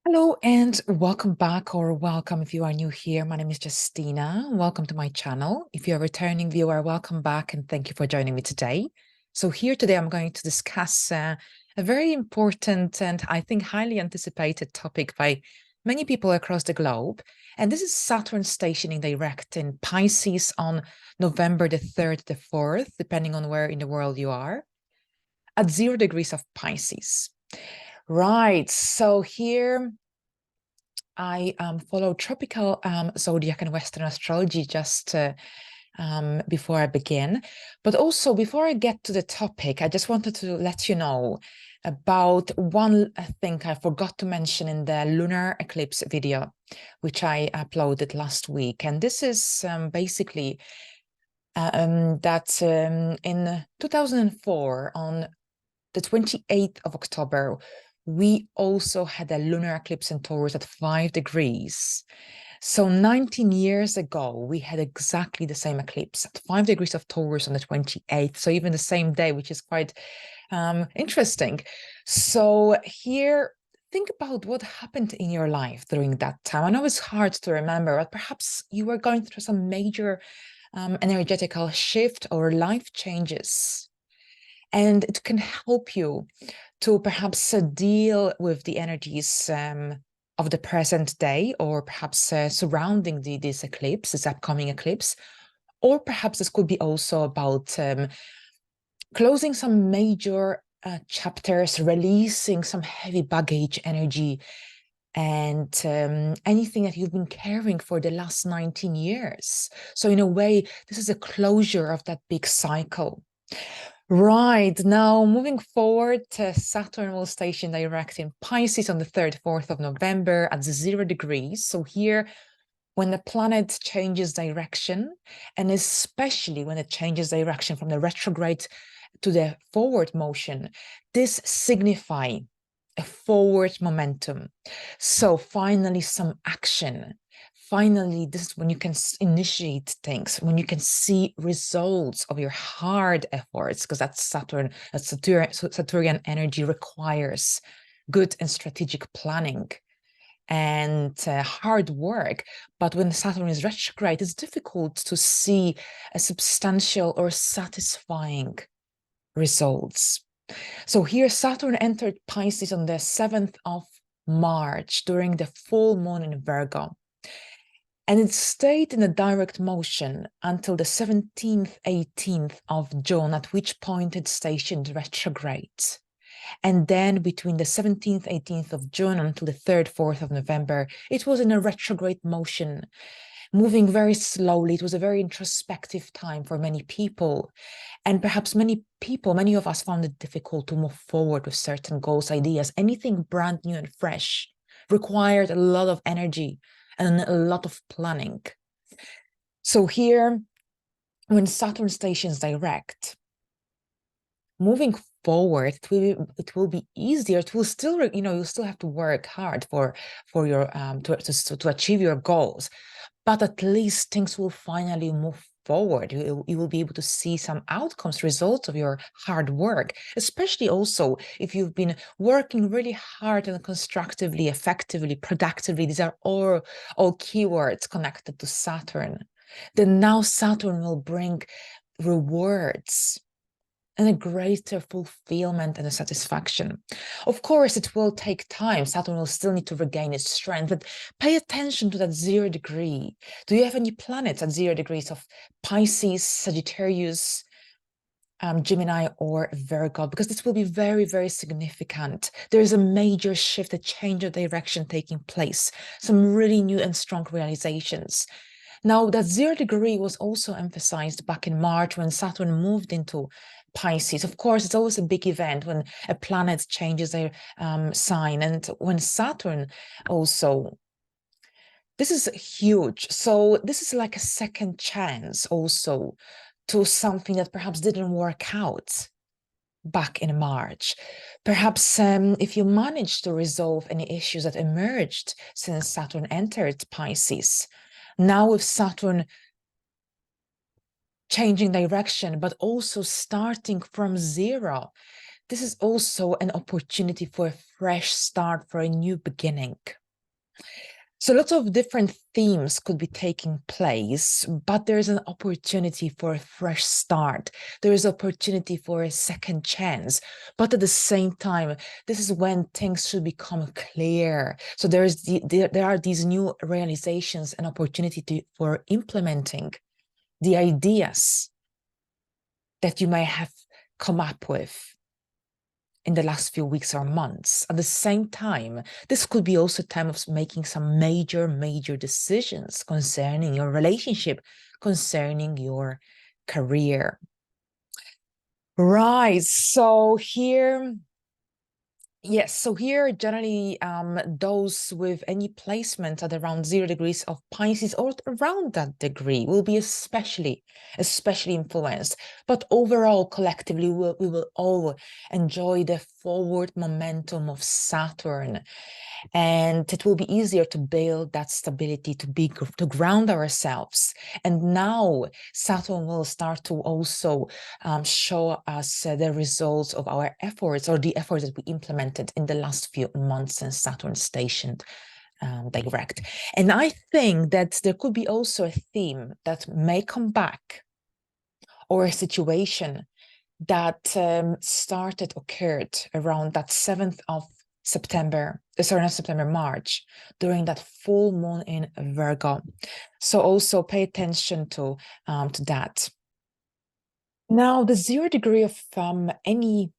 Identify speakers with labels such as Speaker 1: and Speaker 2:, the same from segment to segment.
Speaker 1: Hello and welcome back, or welcome if you are new here. My name is Justina. Welcome to my channel. If you're a returning viewer, welcome back and thank you for joining me today. So here today I'm going to discuss a very important and I think highly anticipated topic by many people across the globe. And this is Saturn stationing direct in Pisces on November the 3rd, the 4th, depending on where in the world you are, at 0 degrees of Pisces. Right, so here I follow tropical zodiac and Western astrology just before I begin. But also, before I get to the topic, I just wanted to let you know about one thing I forgot to mention in the lunar eclipse video, which I uploaded last week. And this is basically that in 2004, on the 28th of October, we also had a lunar eclipse in Taurus at 5 degrees. So 19 years ago, we had exactly the same eclipse at 5 degrees of Taurus on the 28th. So even the same day, which is quite interesting. So here, think about what happened in your life during that time. I know it's hard to remember, but perhaps you were going through some major energetical shift or life changes. And it can help you to perhaps deal with the energies of the present day, or perhaps surrounding this eclipse, this upcoming eclipse. Or perhaps this could be also about closing some major chapters, releasing some heavy baggage energy, and anything that you've been carrying for the last 19 years. So in a way, this is a closure of that big cycle. Right, now moving forward, Saturn will station direct in Pisces on the 3rd, 4th of November at 0 degrees. So here, when the planet changes direction, and especially when it changes direction from the retrograde to the forward motion, this signifies a forward momentum. So finally, some action. Finally, this is when you can initiate things, when you can see results of your hard efforts, because that's Saturn, that's Saturnian energy requires good and strategic planning and hard work. But when Saturn is retrograde, it's difficult to see a substantial or satisfying results. So here Saturn entered Pisces on the 7th of March during the full moon in Virgo. And it stayed in a direct motion until the 17th, 18th of June, at which point it stationed retrograde. And then between the 17th, 18th of June until the 3rd, 4th of November, it was in a retrograde motion, moving very slowly. It was a very introspective time for many people. And perhaps many of us found it difficult to move forward with certain goals, ideas. Anything brand new and fresh required a lot of energy and a lot of planning. So here, when Saturn stations direct, moving forward, it will be easier. It will still, you still have to work hard for your to achieve your goals, but at least things will finally move forward. You will be able to see some outcomes, results of your hard work, especially also if you've been working really hard and constructively, effectively, productively. These are all keywords connected to Saturn. Then now Saturn will bring rewards and a greater fulfillment and a satisfaction. Of course, it will take time. Saturn will still need to regain its strength, but pay attention to that 0 degree. Do you have any planets at 0 degrees of Pisces, Sagittarius, Gemini, or Virgo? Because this will be very, very significant. There is a major shift, a change of direction taking place, some really new and strong realizations. Now, that 0 degree was also emphasized back in March when Saturn moved into Pisces. Of course, it's always a big event when a planet changes their sign. And when Saturn also, this is huge. So this is like a second chance also to something that perhaps didn't work out back in March. Perhaps if you managed to resolve any issues that emerged since Saturn entered Pisces, now with Saturn changing direction, but also starting from zero, this is also an opportunity for a fresh start, for a new beginning. So lots of different themes could be taking place, but there's an opportunity for a fresh start. There is opportunity for a second chance, but at the same time, this is when things should become clear. So there are these new realizations and opportunity for implementing the ideas that you may have come up with in the last few weeks or months. At the same time, this could be also a time of making some major decisions concerning your relationship, concerning your career. Right, so here, yes, so here generally those with any placement at around 0 degrees of Pisces or around that degree will be especially influenced. But overall, collectively, we will all enjoy the forward momentum of Saturn. And it will be easier to build that stability, to ground ourselves. And now Saturn will start to also show us the results of our efforts, or the efforts that we implemented in the last few months since Saturn stationed direct. And I think that there could be also a theme that may come back, or a situation that occurred around that 7th of September, March, during that full moon in Virgo. So also pay attention to that. Now, the 0 degree of any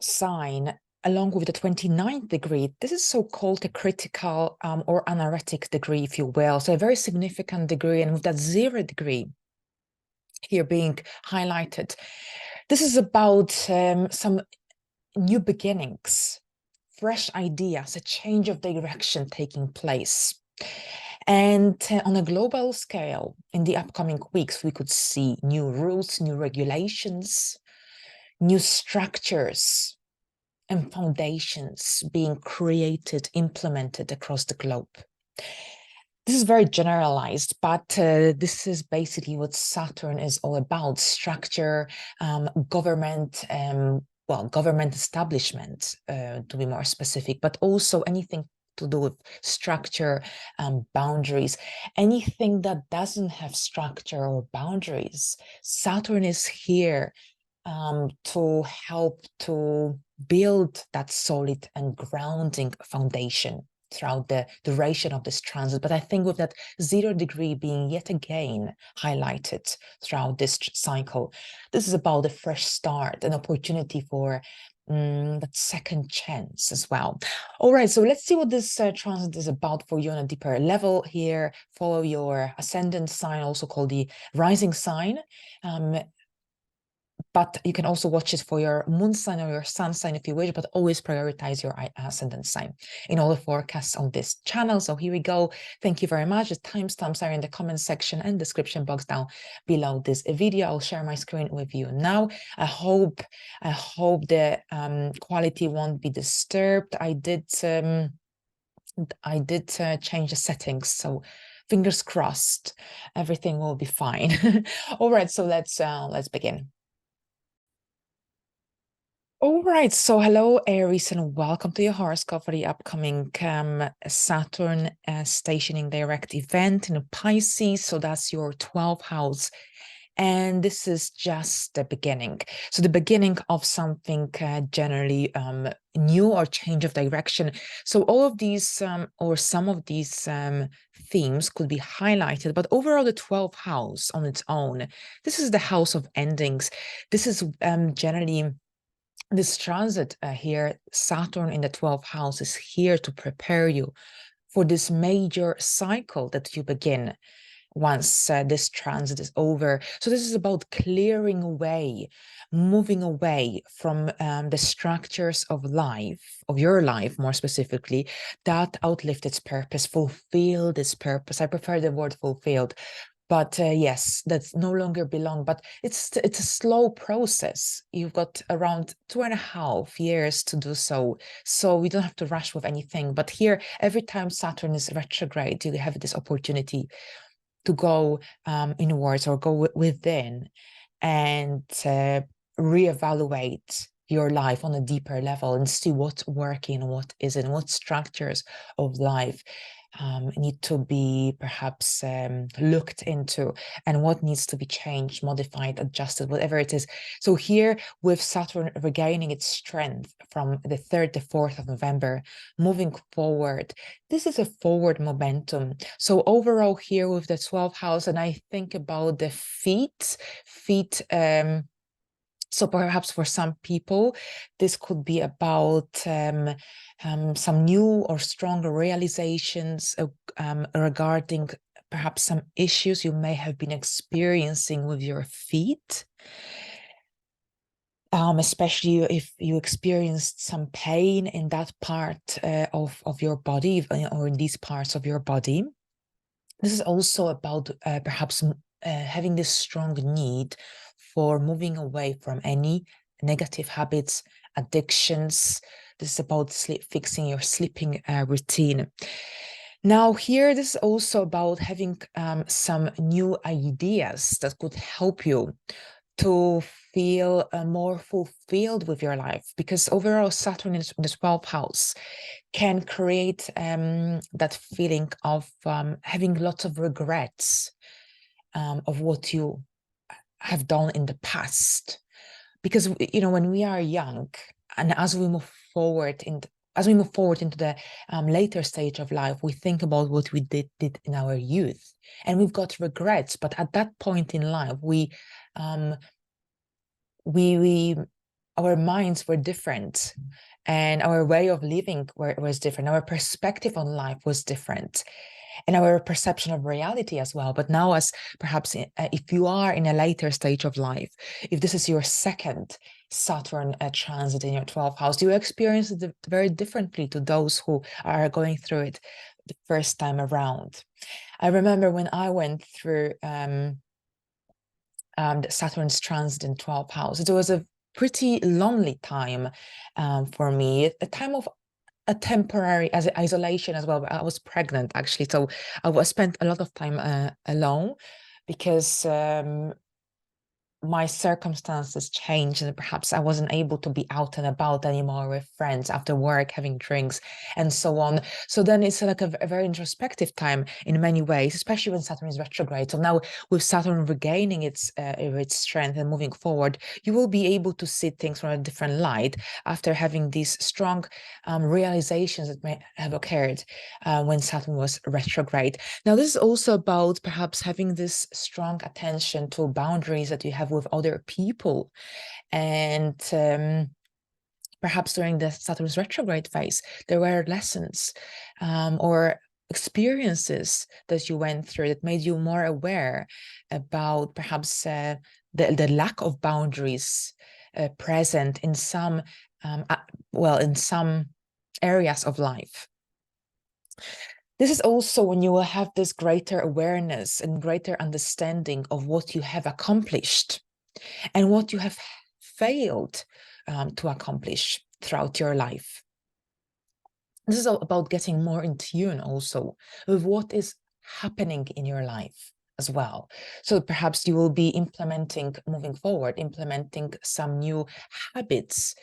Speaker 1: sign, along with the 29th degree, this is so-called a critical or anaretic degree, if you will. So a very significant degree, and with that 0 degree here being highlighted, this is about some new beginnings, fresh ideas, a change of direction taking place. And on a global scale, in the upcoming weeks, we could see new rules, new regulations, new structures and foundations being created, implemented across the globe. This is very generalized, but this is basically what Saturn is all about: structure, government, government establishment, to be more specific, but also anything to do with structure, boundaries, anything that doesn't have structure or boundaries. Saturn is here to help to build that solid and grounding foundation throughout the duration of this transit. But I think with that 0 degree being yet again highlighted throughout this cycle, this is about a fresh start, an opportunity for that second chance as well. All right, so let's see what this transit is about for you on a deeper level here. Follow your ascendant sign, also called the rising sign. But you can also watch it for your moon sign or your sun sign if you wish, but always prioritize your ascendant sign in all the forecasts on this channel. So here we go. Thank you very much. The timestamps are in the comment section and description box down below this video. I'll share my screen with you now. I hope the quality won't be disturbed. I did change the settings, so fingers crossed everything will be fine. All right, so let's begin. All right, so hello Aries, and welcome to your horoscope for the upcoming Saturn stationing direct event in Pisces. So that's your 12th house, and this is just the beginning. So the beginning of something generally new, or change of direction. So all of these or some of these themes could be highlighted, but overall the 12th house on its own, this is the house of endings. This is generally this transit here, Saturn in the 12th house, is here to prepare you for this major cycle that you begin once this transit is over. So this is about clearing away, moving away from the structures of life, of your life more specifically, that outlived its purpose, fulfilled its purpose. I prefer the word fulfilled. But yes, that's no longer belong. But it's a slow process. You've got around 2.5 years to do so. So we don't have to rush with anything. But here, every time Saturn is retrograde, you have this opportunity to go inwards, or go within, and reevaluate your life on a deeper level and see what's working, what isn't, what structures of life need to be perhaps looked into, and what needs to be changed, modified, adjusted, whatever it is. So here with Saturn regaining its strength from the 3rd to 4th of November, moving forward, this is a forward momentum. So overall here with the 12th house, and I think about the feet, so perhaps for some people, this could be about some new or stronger realizations regarding perhaps some issues you may have been experiencing with your feet. Especially if you experienced some pain in that part of your body, or in these parts of your body. This is also about perhaps having this strong need for moving away from any negative habits, addictions. This is about fixing your sleeping routine. Now here, this is also about having some new ideas that could help you to feel more fulfilled with your life, because overall Saturn in the 12th house can create that feeling of having lots of regrets of what you have done in the past. Because, you know, when we are young, and as we move forward into the later stage of life, we think about what we did in our youth, and we've got regrets. But at that point in life, our minds were different, and our way of living was different. Our perspective on life was different, and our perception of reality as well. But now, as perhaps if you are in a later stage of life, if this is your second Saturn transit in your 12th house, you experience it very differently to those who are going through it the first time around. I remember when I went through Saturn's transit in 12th house, it was a pretty lonely time for me, a time of a temporary isolation as well. I was pregnant, actually, so I spent a lot of time alone, because my circumstances changed, and perhaps I wasn't able to be out and about anymore with friends after work, having drinks and so on. So then it's like a very introspective time in many ways, especially when Saturn is retrograde. So now with Saturn regaining its strength and moving forward, you will be able to see things from a different light after having these strong realizations that may have occurred when Saturn was retrograde. Now, this is also about perhaps having this strong attention to boundaries that you have with other people, and perhaps during the Saturn's retrograde phase, there were lessons or experiences that you went through that made you more aware about perhaps the lack of boundaries present in some in some areas of life. This is also when you will have this greater awareness and greater understanding of what you have accomplished and what you have failed to accomplish throughout your life. This is about getting more in tune also with what is happening in your life as well. So perhaps you will be moving forward, implementing some new habits,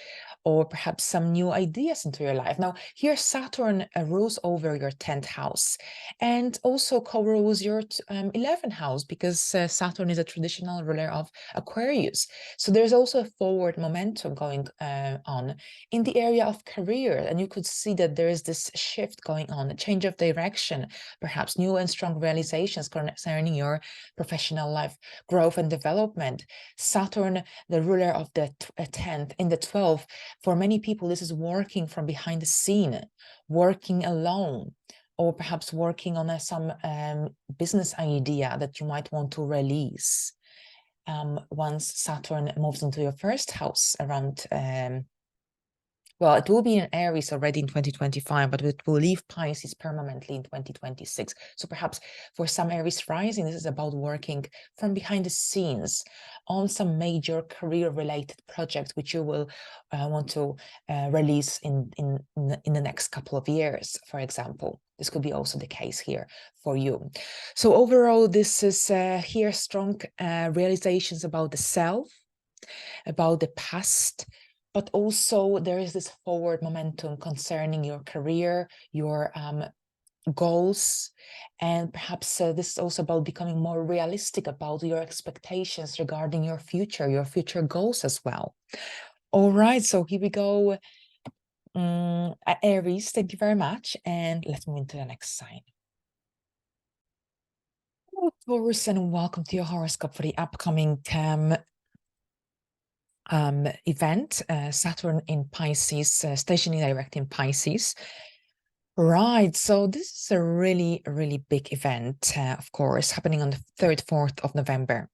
Speaker 1: or perhaps some new ideas into your life. Now, here Saturn rules over your 10th house, and also co-rules your 11th house, because Saturn is a traditional ruler of Aquarius. So there's also a forward momentum going on in the area of career, and you could see that there is this shift going on, a change of direction, perhaps new and strong realizations concerning your professional life, growth and development. Saturn, the ruler of the 10th, in the 12th, for many people, this is working from behind the scene, working alone, or perhaps working on some business idea that you might want to release. Once Saturn moves into your first house around, well, it will be in Aries already in 2025, but it will leave Pisces permanently in 2026. So perhaps for some Aries rising, this is about working from behind the scenes on some major career-related project, which you will want to release in the next couple of years, for example. This could be also the case here for you. So overall, this is here strong realizations about the self, about the past, but also there is this forward momentum concerning your career, your goals, and perhaps this is also about becoming more realistic about your expectations regarding your future goals as well. All right, so here we go. Aries, thank you very much, and let's move into the next sign. Taurus, and welcome to your horoscope for the upcoming event, Saturn in Pisces, stationing direct in Pisces. Right, so this is a really, really big event, of course, happening on the 3rd, 4th of November.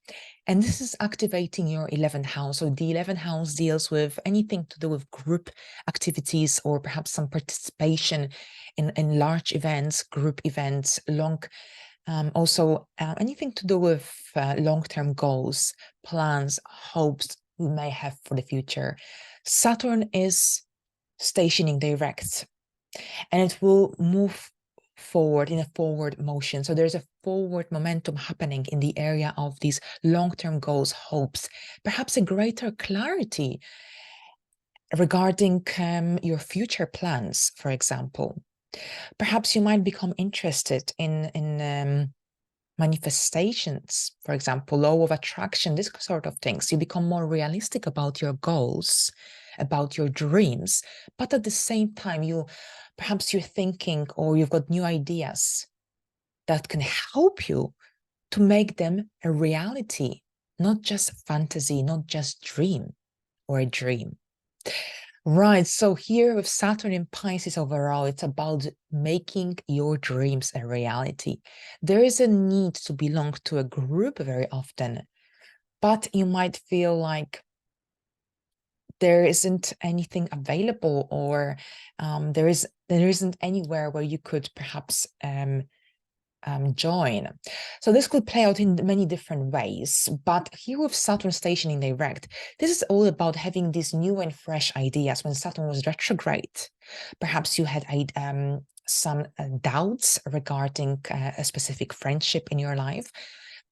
Speaker 1: And this is activating your 11th house. So the 11th house deals with anything to do with group activities or perhaps some participation in large events, group events, also anything to do with long-term goals, plans, hopes we may have for the future. Saturn is stationing direct, and it will move forward in a forward motion. So there's a forward momentum happening in the area of these long-term goals, hopes, perhaps a greater clarity regarding your future plans, for example. Perhaps you might become interested in manifestations, for example, law of attraction, this sort of things. You become more realistic about your goals, about your dreams, but at the same time, perhaps you're thinking or you've got new ideas that can help you to make them a reality, not just fantasy, not just dream or a dream. Right, so here with Saturn in Pisces overall, it's about making your dreams a reality. There is a need to belong to a group very often, but you might feel like there isn't anything available, or there isn't anywhere where you could perhaps join. So this could play out in many different ways, but here with Saturn stationing direct, this is all about having these new and fresh ideas. When Saturn was retrograde, perhaps you had some doubts regarding a specific friendship in your life.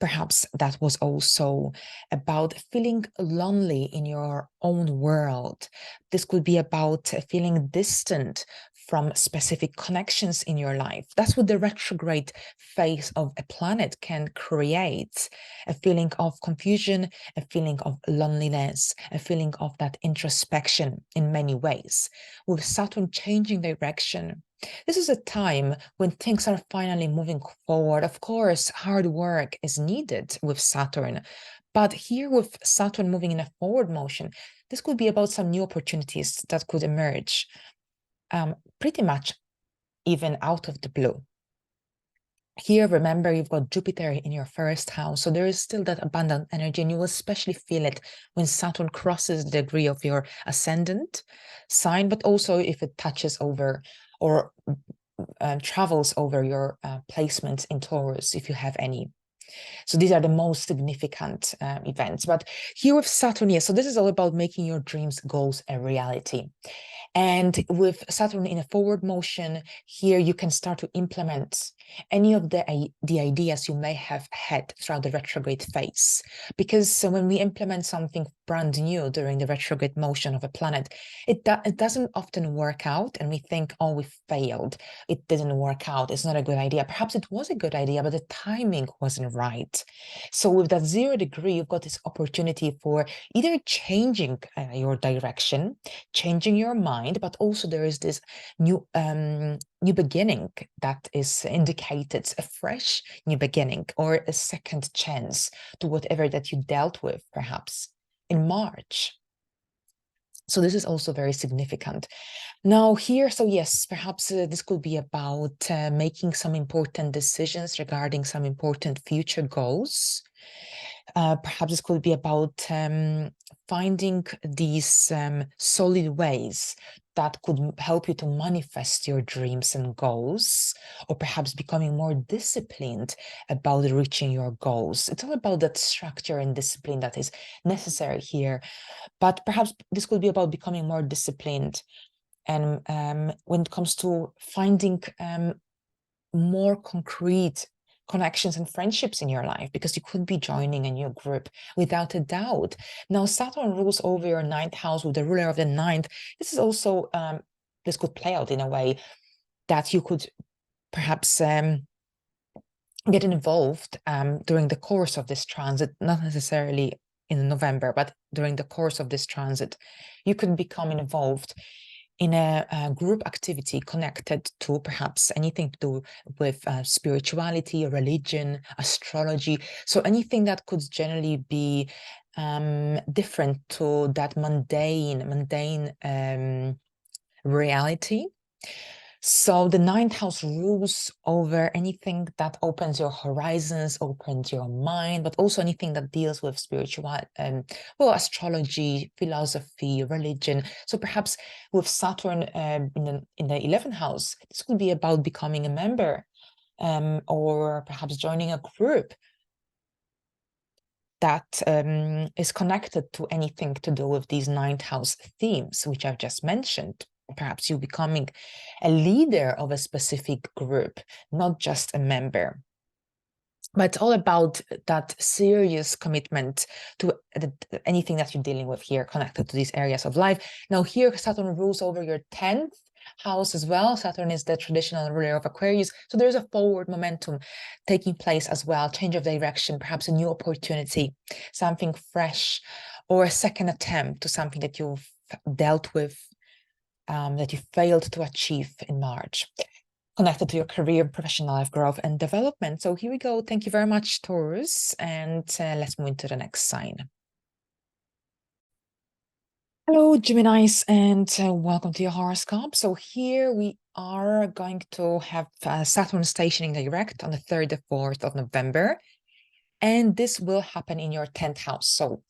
Speaker 1: Perhaps that was also about feeling lonely in your own world. This could be about feeling distant from specific connections in your life. That's what the retrograde phase of a planet can create: a feeling of confusion, a feeling of loneliness, a feeling of that introspection in many ways. With Saturn changing direction, this is a time when things are finally moving forward. Of course, hard work is needed with Saturn, but here with Saturn moving in a forward motion, this could be about some new opportunities that could emerge, pretty much even out of the blue. Here, remember, you've got Jupiter in your 1st house, so there is still that abundant energy, and you will especially feel it when Saturn crosses the degree of your ascendant sign, but also if it touches over or travels over your placements in Taurus, if you have any. So these are the most significant events. But here with Saturn, yes, so this is all about making your dreams, goals a reality. And with Saturn in a forward motion, here you can start to implement any of the ideas you may have had throughout the retrograde phase. Because when we implement something brand new during the retrograde motion of a planet, it doesn't often work out, and we think, oh, we failed. It didn't work out. It's not a good idea. Perhaps it was a good idea, but the timing wasn't right. So with that 0 degree, you've got this opportunity for either changing your direction, changing your mind, but also there is this new beginning that is indicated, a fresh new beginning or a second chance to whatever that you dealt with perhaps in March. So this is also very significant. Now here, so yes, perhaps this could be about making some important decisions regarding some important future goals. Perhaps this could be about finding these solid ways that could help you to manifest your dreams and goals, or perhaps becoming more disciplined about reaching your goals. It's all about that structure and discipline that is necessary here. But perhaps this could be about becoming more disciplined, and when it comes to finding more concrete connections and friendships in your life, because you could be joining a new group without a doubt. Now, Saturn rules over your ninth house with the ruler of the ninth. This is also, this could play out in a way that you could perhaps get involved during the course of this transit, not necessarily in November, but during the course of this transit, you could become involved in a group activity connected to perhaps anything to do with spirituality, religion, astrology. So anything that could generally be different to that mundane reality. So the ninth house rules over anything that opens your horizons, opens your mind, but also anything that deals with spiritual, well, astrology, philosophy, religion. So perhaps with Saturn in the 11th house, this could be about becoming a member, or perhaps joining a group that is connected to anything to do with these ninth house themes, which I've just mentioned. Perhaps you becoming a leader of a specific group, not just a member. But it's all about that serious commitment to anything that you're dealing with here, connected to these areas of life. Now here, Saturn rules over your 10th house as well. Saturn is the traditional ruler of Aquarius. So there's a forward momentum taking place as well, change of direction, perhaps a new opportunity, something fresh, or a second attempt to something that you've dealt with, that you failed to achieve in March, connected to your career, professional life growth and development. So here we go. Thank you very much, Taurus. And let's move into the next sign. Hello, Geminis, and welcome to your horoscope. So here we are going to have Saturn stationing direct on the 3rd and 4th of November. And this will happen in your 10th house. So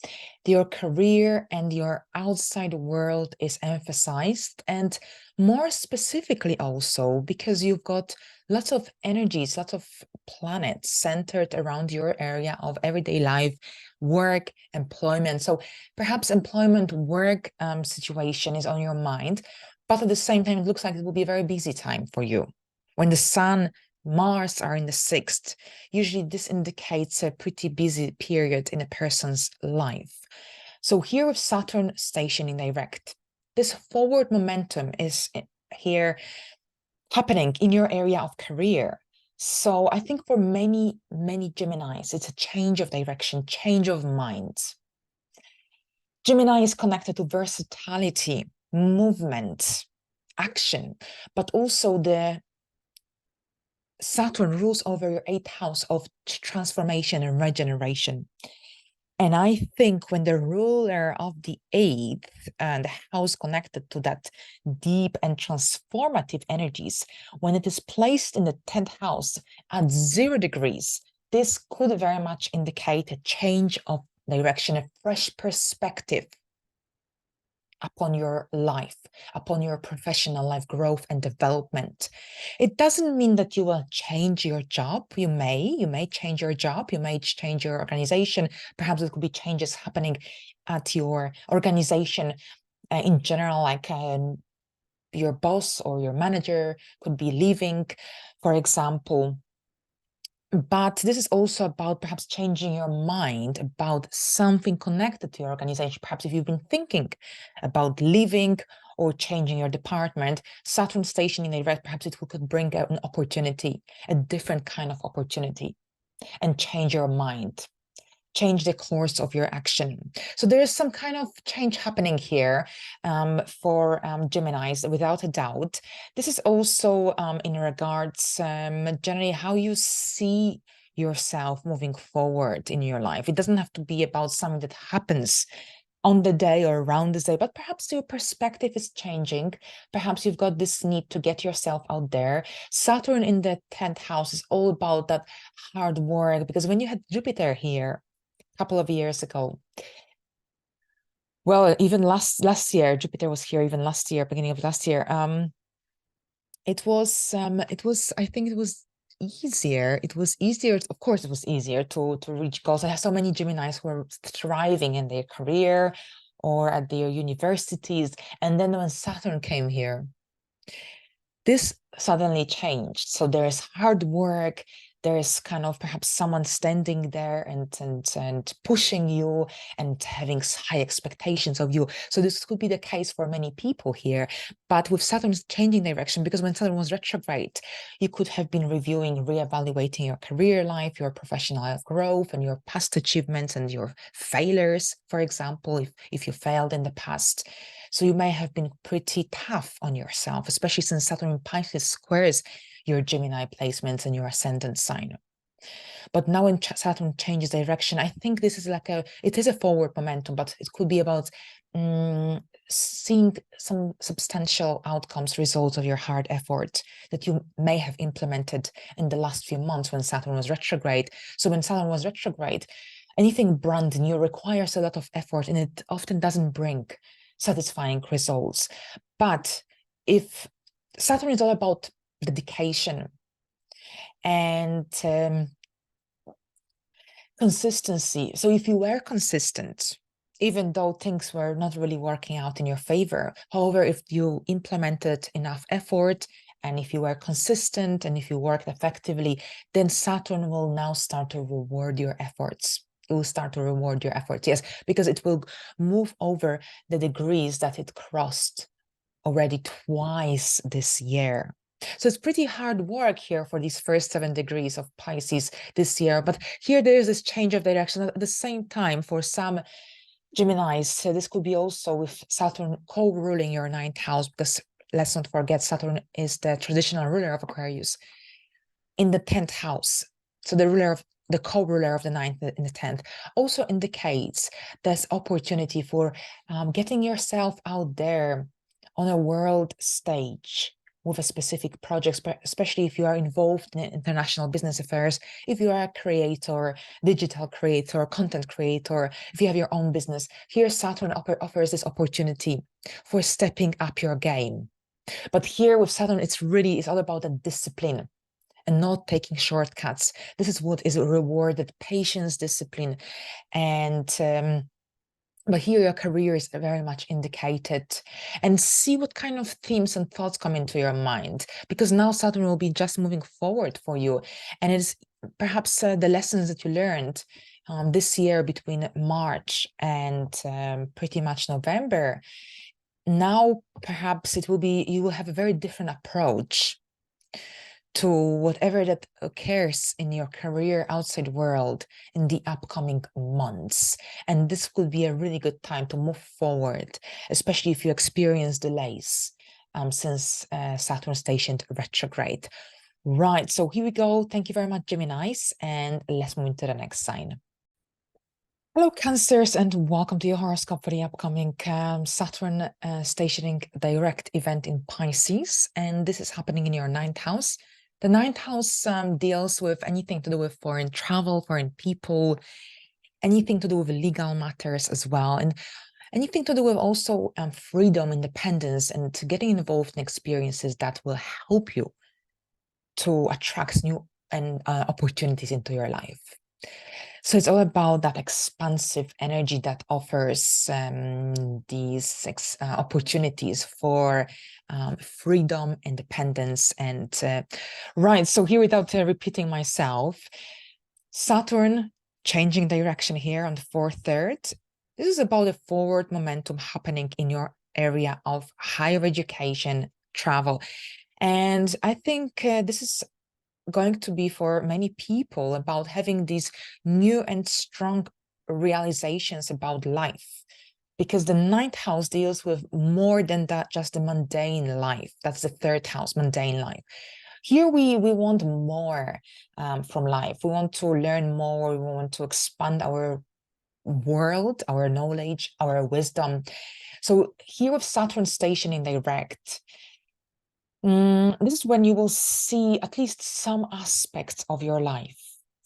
Speaker 1: your career and your outside world is emphasized. And more specifically also, because you've got lots of energies, lots of planets centered around your area of everyday life, work, employment. So perhaps employment, work situation is on your mind. But at the same time, it looks like it will be a very busy time for you. When the sun, Mars are in the 6th. Usually this indicates a pretty busy period in a person's life. So here with Saturn stationing direct, this forward momentum is here happening in your area of career. So I think for many Geminis, it's a change of direction, change of mind. Gemini is connected to versatility, movement, action, but also the Saturn rules over your 8th house of transformation and regeneration. And I think when the ruler of the 8th and the house connected to that deep and transformative energies, when it is placed in the 10th house at 0 degrees, this could very much indicate a change of direction, a fresh perspective upon your life, upon your professional life growth and development. It doesn't mean that you will change your job. You may change your job, you may change your organization. Perhaps there could be changes happening at your organization in general, like your boss or your manager could be leaving, for example. But this is also about perhaps changing your mind about something connected to your organization. Perhaps if you've been thinking about leaving or changing your department, Saturn stationing in direct, perhaps it could bring out an opportunity, a different kind of opportunity, and change your mind, change the course of your action. So there is some kind of change happening here for Geminis, without a doubt. This is also in regards generally how you see yourself moving forward in your life. It doesn't have to be about something that happens on the day or around this day, but perhaps your perspective is changing. Perhaps you've got this need to get yourself out there. Saturn in the 10th house is all about that hard work, because when you had Jupiter here couple of years ago, well, even last year, Jupiter was here even last year, beginning of last year. It was I think it was easier. It was easier, of course, it was easier to reach goals. I have so many Geminis who are thriving in their career or at their universities, and then when Saturn came here, this suddenly changed. So there's hard work, there's kind of perhaps someone standing there and pushing you and having high expectations of you. So this could be the case for many people here. But with Saturn's changing direction, because when Saturn was retrograde, you could have been reviewing, reevaluating your career life, your professional life growth, and your past achievements and your failures, for example, if you failed in the past. So you may have been pretty tough on yourself, especially since Saturn in Pisces squares your Gemini placements and your ascendant sign. But now when Saturn changes direction, I think this is like it is a forward momentum, but it could be about seeing some substantial outcomes, results of your hard effort that you may have implemented in the last few months when Saturn was retrograde. So when Saturn was retrograde, anything brand new requires a lot of effort, and it often doesn't bring satisfying results. But if Saturn is all about dedication and consistency. So if you were consistent, even though things were not really working out in your favor, however, if you implemented enough effort and if you were consistent and if you worked effectively, then Saturn will now start to reward your efforts. It will start to reward your efforts, yes, because it will move over the degrees that it crossed already twice this year. So it's pretty hard work here for these first 7 degrees of Pisces this year. But here there is this change of direction at the same time for some Geminis. So this could be also with Saturn co-ruling your 9th house, because let's not forget Saturn is the traditional ruler of Aquarius in the 10th house. So the co-ruler of the 9th in the 10th also indicates there's opportunity for getting yourself out there on a world stage with a specific project, especially if you are involved in international business affairs, if you are a creator, digital creator, content creator, if you have your own business. Here Saturn offers this opportunity for stepping up your game. But here with Saturn, it's all about the discipline and not taking shortcuts. This is what is rewarded: patience, discipline, and but here your career is very much indicated. And see what kind of themes and thoughts come into your mind, because now Saturn will be just moving forward for you. And it's perhaps the lessons that you learned this year between March and pretty much November. Now, perhaps you will have a very different approach to whatever that occurs in your career outside world in the upcoming months. And this could be a really good time to move forward, especially if you experience delays since Saturn stationed retrograde. Right, so here we go. Thank you very much, Geminis, and let's move into the next sign. Hello, Cancers, and welcome to your horoscope for the upcoming Saturn stationing direct event in Pisces. And this is happening in your 9th house. The 9th house deals with anything to do with foreign travel, foreign people, anything to do with legal matters as well, and anything to do with also freedom, independence, and getting involved in experiences that will help you to attract new opportunities into your life. So it's all about that expansive energy that offers these opportunities for freedom, independence, and right. So here, without repeating myself, Saturn changing direction here on the 4/3. This is about a forward momentum happening in your area of higher education, travel. And I think this is going to be for many people about having these new and strong realizations about life, because the 9th house deals with more than that, just the mundane life. That's the 3rd house, mundane life. Here we want more from life. We want to learn more. We want to expand our world, our knowledge, our wisdom. So here with Saturn stationing direct, this is when you will see at least some aspects of your life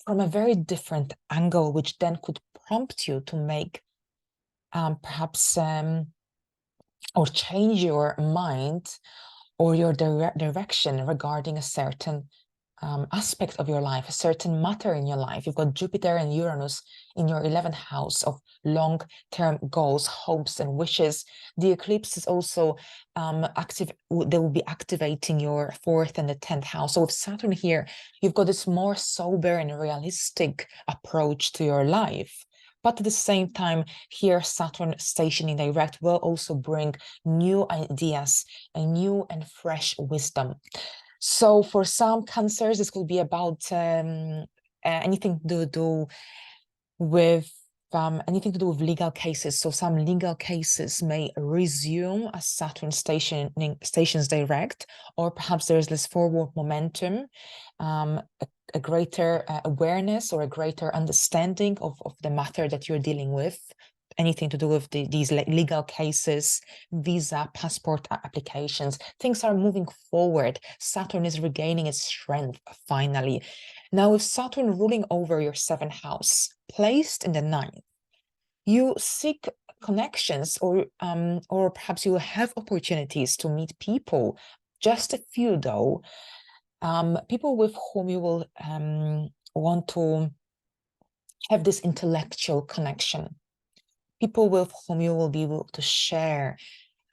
Speaker 1: from a very different angle, which then could prompt you to make perhaps or change your mind or your direction regarding a certain aspect of your life, a certain matter in your life. You've got Jupiter and Uranus in your 11th house of long-term goals, hopes, and wishes. The eclipse is also active. They will be activating your 4th and the 10th house. So with Saturn here, you've got this more sober and realistic approach to your life. But at the same time, here Saturn stationing direct will also bring new ideas, a new and fresh wisdom. So for some cancers, this could be about anything to do with legal cases. So some legal cases may resume as Saturn stations direct, or perhaps there's this forward momentum, a greater awareness or a greater understanding of the matter that you're dealing with. Anything to do with these legal cases, visa, passport applications, things are moving forward. Saturn is regaining its strength finally. Now, with Saturn ruling over your 7th house, placed in the 9th, you seek connections, or perhaps you have opportunities to meet people. Just a few, though. People with whom you will want to have this intellectual connection. People with whom you will be able to share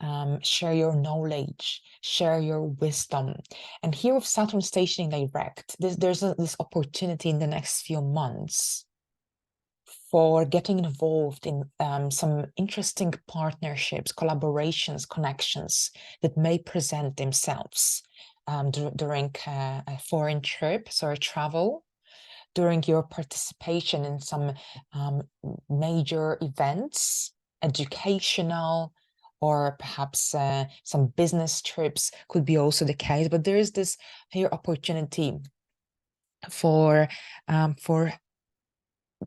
Speaker 1: your knowledge, share your wisdom. And here with Saturn stationing direct, there's this opportunity in the next few months for getting involved in some interesting partnerships, collaborations, connections that may present themselves during a foreign trip or travel, during your participation in some major events, educational, or perhaps some business trips could be also the case. But there is this here opportunity for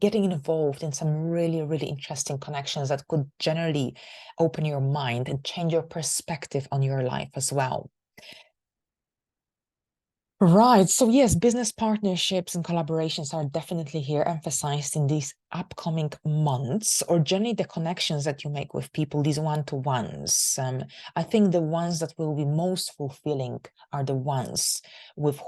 Speaker 1: getting involved in some really, really interesting connections that could generally open your mind and change your perspective on your life as well. Right. So yes, business partnerships and collaborations are definitely here emphasized in these upcoming months, or generally the connections that you make with people, these one-to-ones. I think the ones that will be most fulfilling are the ones with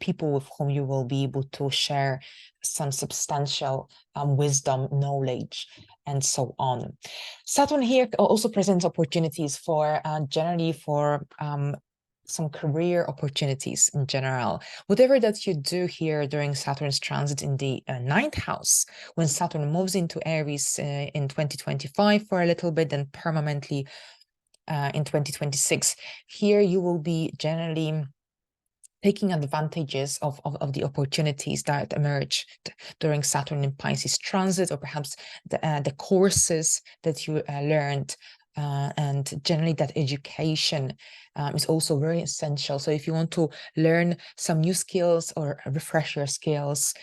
Speaker 1: people with whom you will be able to share some substantial wisdom, knowledge, and so on. Saturn here also presents opportunities for generally for some career opportunities in general. Whatever that you do here during Saturn's transit in the 9th house, when Saturn moves into Aries in 2025 for a little bit, then permanently in 2026, here you will be generally taking advantages of the opportunities that emerge during Saturn in Pisces transit, or perhaps the courses that you learned. And generally that education is also very essential. So if you want to learn some new skills or refresh your skills,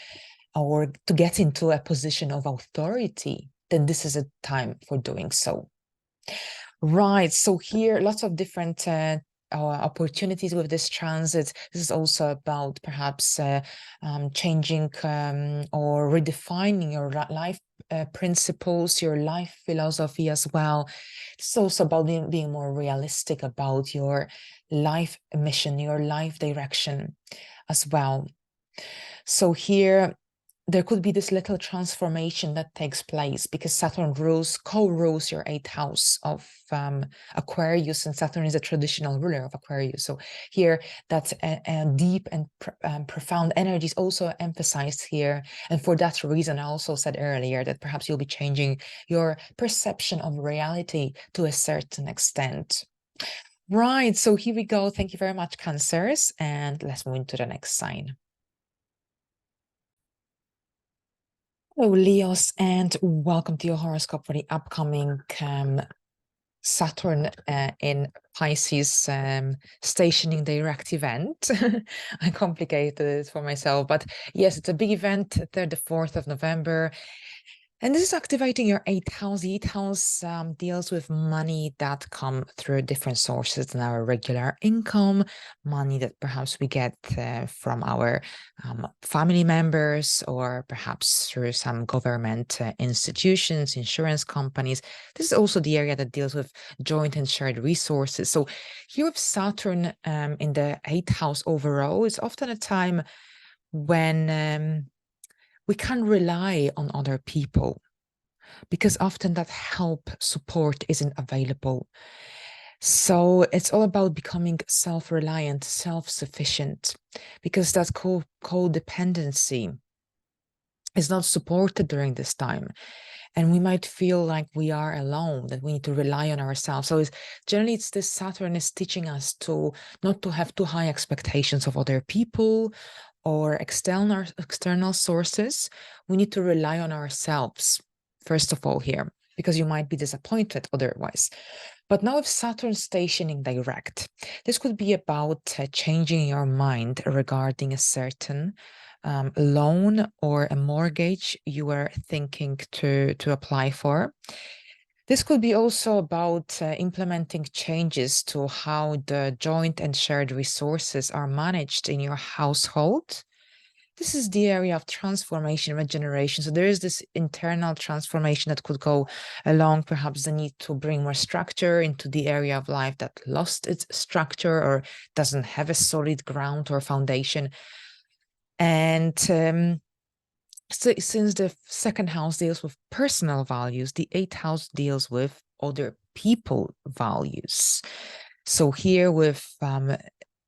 Speaker 1: or to get into a position of authority, then this is a time for doing so. Right, so here lots of different opportunities with this transit. This is also about perhaps changing or redefining your life principles, your life philosophy as well. It's also about being more realistic about your life mission, your life direction as well. So here there could be this little transformation that takes place because Saturn co-rules your 8th house of Aquarius, and Saturn is a traditional ruler of Aquarius. So here that deep and profound energy is also emphasized here. And for that reason, I also said earlier that perhaps you'll be changing your perception of reality to a certain extent. Right, so here we go. Thank you very much, Cancers, and let's move into the next sign. Hello, Leos, and welcome to your horoscope for the upcoming Saturn in Pisces stationing direct event. I complicated it for myself, but yes, it's a big event, 3rd, 4th of November. And this is activating your eighth house. The eighth house deals with money that come through different sources than our regular income, money that perhaps we get from our family members, or perhaps through some government institutions, insurance companies. This is also the area that deals with joint and shared resources. So here with Saturn in the eighth house overall, it's often a time when we can rely on other people, because often that help support isn't available. So it's all about becoming self-reliant, self-sufficient, because that codependency is not supported during this time. And we might feel like we are alone, that we need to rely on ourselves. So generally it's this Saturn is teaching us to not to have too high expectations of other people or external sources. We need to rely on ourselves, first of all, here, because you might be disappointed otherwise. But now with Saturn stationing direct, this could be about changing your mind regarding a certain loan or a mortgage you were thinking to apply for. This could be also about implementing changes to how the joint and shared resources are managed in your household. This is the area of transformation, regeneration. So there is this internal transformation that could go along, perhaps the need to bring more structure into the area of life that lost its structure or doesn't have a solid ground or foundation. And so since the second house deals with personal values, the eighth house deals with other people values. So here with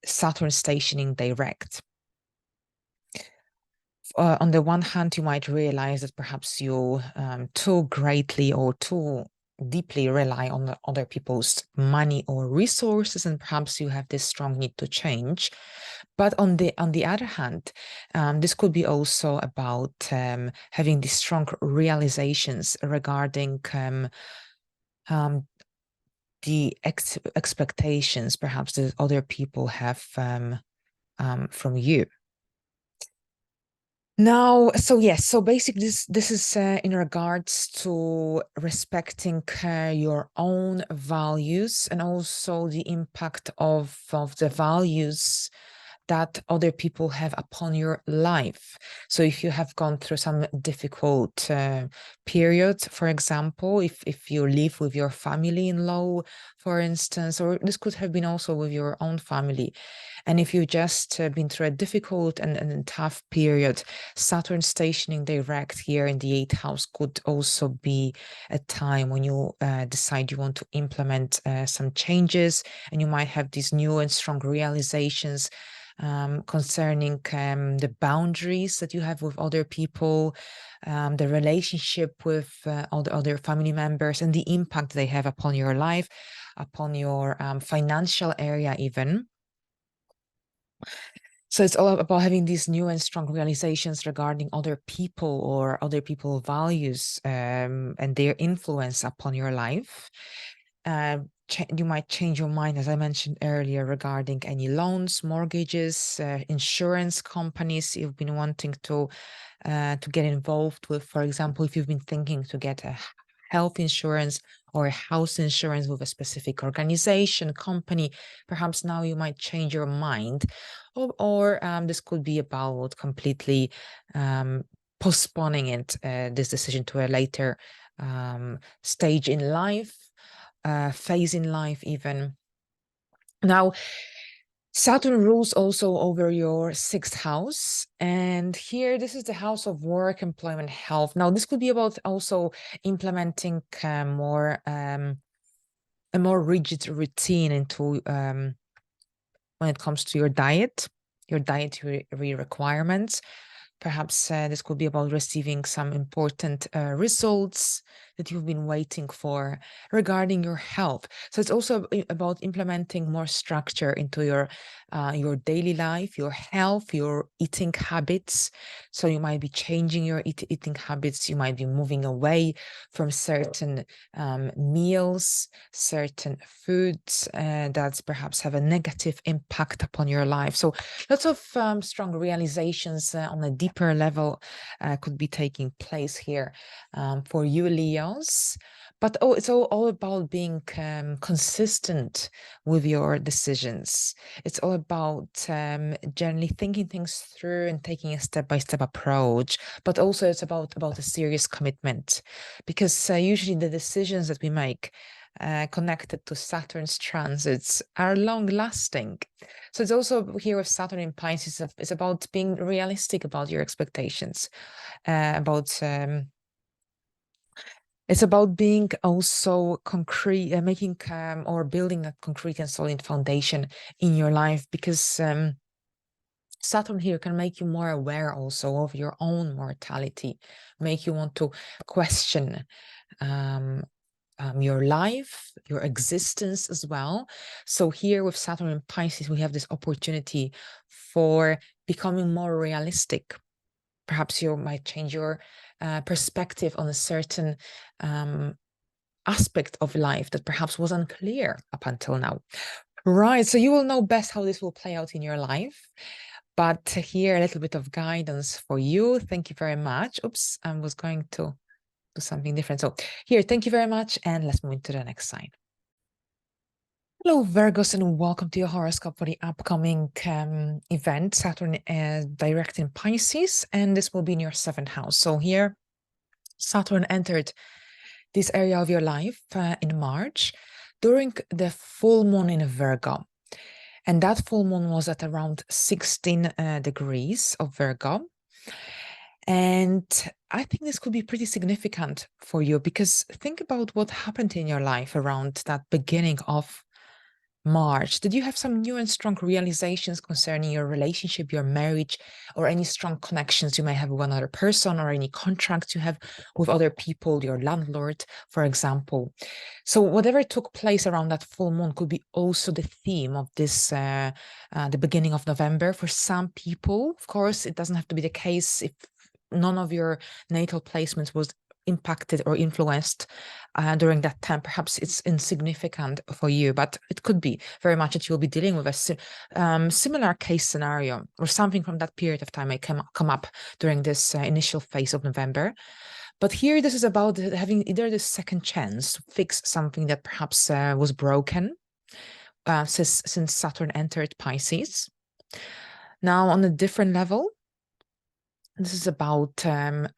Speaker 1: Saturn stationing direct, on the one hand, you might realize that perhaps you too greatly or too deeply rely on the other people's money or resources, and perhaps you have this strong need to change. But on the other hand, this could be also about having these strong realizations regarding the expectations perhaps that other people have from you. Now, so yes, so basically this is in regards to respecting your own values, and also the impact of the values that other people have upon your life. So if you have gone through some difficult period, for example, if you live with your family-in-law, for instance, or this could have been also with your own family, and if you just been through a difficult and tough period, Saturn stationing direct here in the eighth house could also be a time when you decide you want to implement some changes, and you might have these new and strong realizations concerning the boundaries that you have with other people, the relationship with all the other family members, and the impact they have upon your life, upon your financial area even. So it's all about having these new and strong realizations regarding other people or other people's values and their influence upon your life. You might change your mind, as I mentioned earlier, regarding any loans, mortgages, insurance companies you've been wanting to get involved with. For example, if you've been thinking to get a health insurance or a house insurance with a specific organization, company, perhaps now you might change your mind. Or this could be about completely postponing it, this decision to a later stage in life, phase in life even. Now, Saturn rules also over your sixth house. And here, this is the house of work, employment, health. Now, this could be about also implementing a more rigid routine into when it comes to your dietary requirements. Perhaps this could be about receiving some important results that you've been waiting for regarding your health. So it's also about implementing more structure into your daily life, your health, your eating habits. So you might be changing your eating habits. You might be moving away from certain meals, certain foods that perhaps have a negative impact upon your life. So lots of strong realizations on a deeper level could be taking place here for you, Leos. But it's all about being consistent with your decisions. It's all about generally thinking things through and taking a step-by-step approach. But also it's about a serious commitment, because usually the decisions that we make connected to Saturn's transits are long-lasting. So it's also here with Saturn in Pisces, it's about being realistic about your expectations, it's about being also concrete, making or building that concrete and solid foundation in your life, because Saturn here can make you more aware also of your own mortality, make you want to question your life, your existence as well. So here with Saturn in Pisces, we have this opportunity for becoming more realistic. Perhaps you might change your perspective on a certain aspect of life that perhaps was unclear up until now. Right, so you will know best how this will play out in your life. But here, a little bit of guidance for you. Thank you very much. Oops, I was going to do something different. So here, thank you very much. And let's move into the next sign. Hello, Virgos, and welcome to your horoscope for the upcoming event, Saturn direct in Pisces, and this will be in your 7th house. So here, Saturn entered this area of your life in March during the full moon in Virgo. And that full moon was at around 16 degrees of Virgo. And I think this could be pretty significant for you, because think about what happened in your life around that beginning of March. Did you have some new and strong realizations concerning your relationship, your marriage, or any strong connections you may have with another person, or any contracts you have with other people, your landlord, for example? So whatever took place around that full moon could be also the theme of this, the beginning of November. For some people, of course, it doesn't have to be the case if none of your natal placements was impacted or influenced during that time. Perhaps it's insignificant for you, but it could be very much that you'll be dealing with a similar case scenario, or something from that period of time may come up during this initial phase of November. But here, this is about having either the second chance to fix something that perhaps was broken since Saturn entered Pisces. Now, on a different level, this is about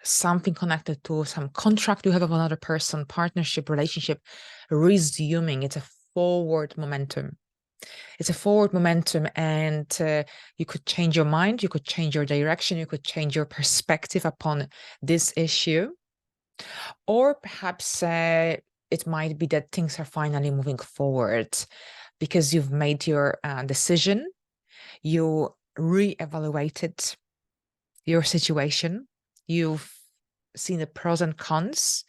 Speaker 1: something connected to some contract you have with another person, partnership, relationship, resuming. It's a forward momentum. It's a forward momentum, and you could change your mind, you could change your direction, you could change your perspective upon this issue. Or perhaps it might be that things are finally moving forward because you've made your decision, you re-evaluated your situation, you've seen the pros and cons,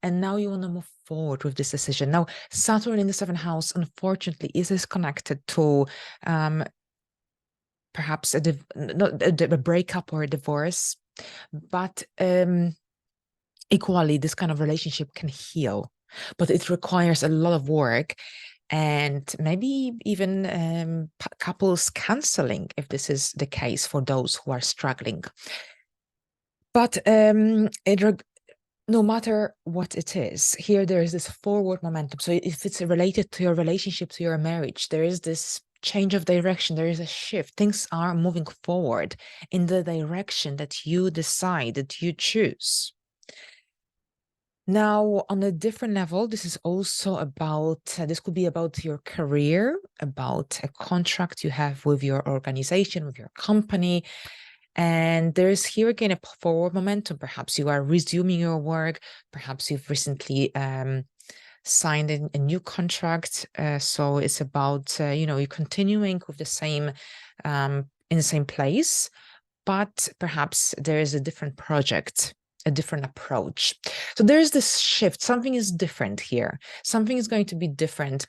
Speaker 1: and now you want to move forward with this decision. Now, Saturn in the 7th house, unfortunately, is connected to perhaps a breakup or a divorce, but equally, this kind of relationship can heal, but it requires a lot of work, and maybe even couples counseling if this is the case for those who are struggling. But no matter what it is, here there is this forward momentum. So if it's related to your relationship, to your marriage, there is this change of direction, there is a shift. Things are moving forward in the direction that you decide, that you choose. Now, on a different level, this is also about, this could be about your career, about a contract you have with your organization, with your company. And there is here again a forward momentum. Perhaps you are resuming your work. Perhaps you've recently signed a new contract. So it's about, you're continuing with the same, in the same place, but perhaps there is a different project a different approach. So there's this shift. Something is different here. Something is going to be different.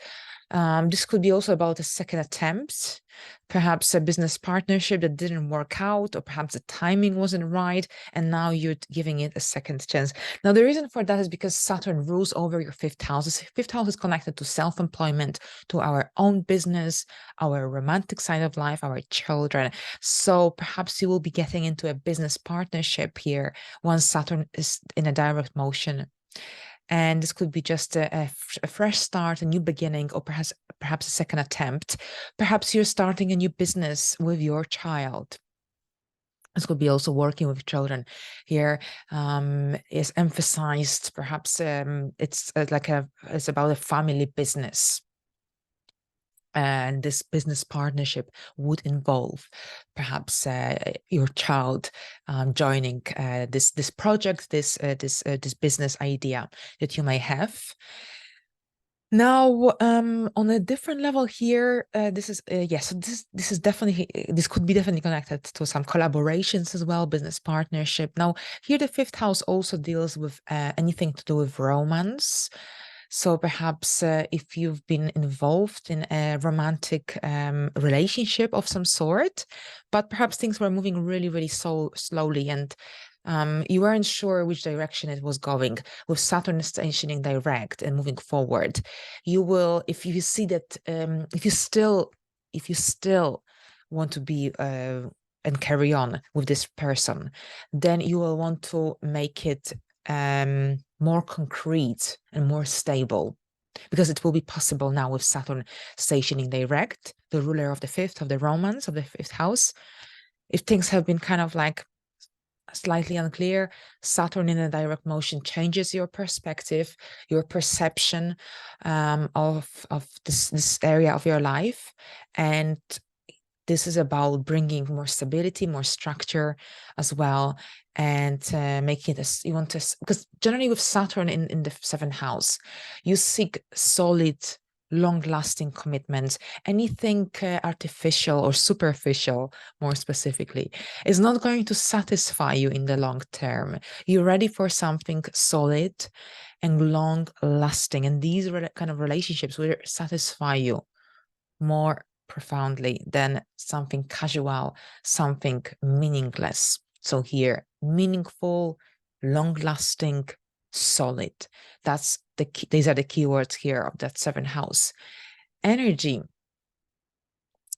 Speaker 1: This could be also about a second attempt, perhaps a business partnership that didn't work out, or perhaps the timing wasn't right, and now you're giving it a second chance. Now, the reason for that is because Saturn rules over your fifth house. The fifth house is connected to self-employment, to our own business, our romantic side of life, our children. So perhaps you will be getting into a business partnership here once Saturn is in a direct motion. And this could be just a fresh start, a new beginning, or perhaps a second attempt. Perhaps you're starting a new business with your child. This could be also working with children here, is emphasized. Perhaps it's it's about a family business. And this business partnership would involve perhaps your child joining this project, this business idea that you may have. Now, on a different level here, this is yes, this is definitely, this could be definitely connected to some collaborations as well, business partnership. Now, here the fifth house also deals with anything to do with romance. So perhaps if you've been involved in a romantic relationship of some sort, but perhaps things were moving really, really slowly, and you weren't sure which direction it was going. With Saturn stationing direct and moving forward, you will, if you see that, if you still want to be and carry on with this person, then you will want to make it more concrete and more stable, because it will be possible now with Saturn stationing direct, the ruler of the fifth, of the romance, of the fifth house. If things have been kind of like slightly unclear, Saturn in a direct motion changes your perspective, your perception of this area of your life. And this is about bringing more stability, more structure as well, and making it you want to, because generally with Saturn in the seventh house, you seek solid, long-lasting commitments. Anything artificial or superficial, more specifically, is not going to satisfy you in the long term. You're ready for something solid and long-lasting, and these kind of relationships will satisfy you more profoundly than something casual, something meaningless. So here, meaningful, long-lasting, solid. That's the key, these are the keywords here of that seventh house energy.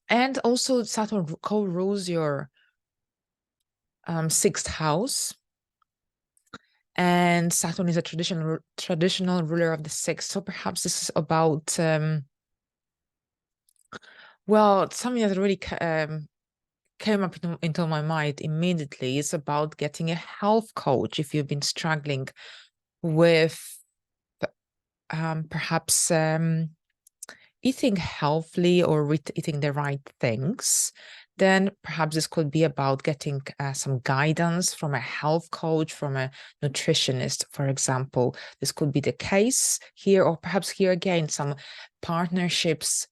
Speaker 1: And also Saturn co-rules your sixth house. And Saturn is a traditional ruler of the sixth. So perhaps this is about well, something that really came up into my mind immediately is about getting a health coach if you've been struggling with perhaps eating healthily or eating the right things. Then perhaps this could be about getting some guidance from a health coach, from a nutritionist, for example. This could be the case here, or perhaps here again, some partnerships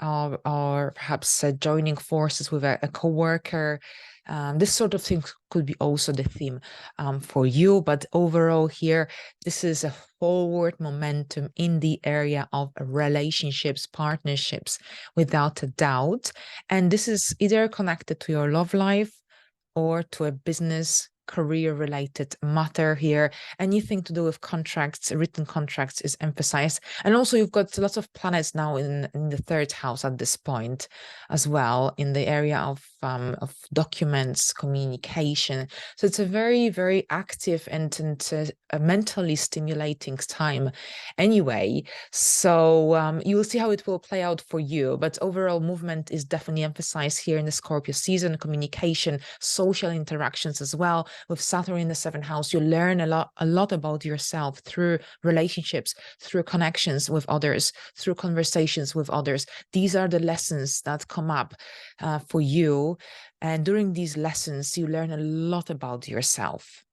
Speaker 1: or perhaps joining forces with a co-worker. This sort of thing could be also the theme for you. But overall here, this is a forward momentum in the area of relationships, partnerships, without a doubt. And this is either connected to your love life or to a business career related matter here. Anything to do with contracts, written contracts is emphasized. And also you've got lots of planets now in the third house at this point as well, in the area of documents, communication. So it's a very, very active and a mentally stimulating time anyway. So you will see how it will play out for you. But overall movement is definitely emphasized here in the Scorpio season, communication, social interactions as well. With Saturn in the seventh house, you learn a lot about yourself through relationships, through connections with others, through conversations with others. These are the lessons that come up for you. And during these lessons, you learn a lot about yourself.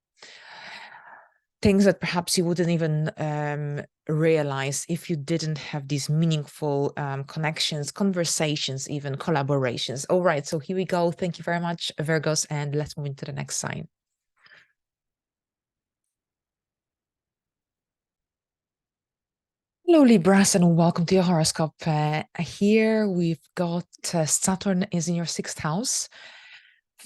Speaker 1: Things that perhaps you wouldn't even realize if you didn't have these meaningful connections, conversations, even collaborations. All right, so here we go. Thank you very much, Virgos, and let's move into the next sign. Hello, Libras, and welcome to your horoscope. Here we've got Saturn is in your sixth house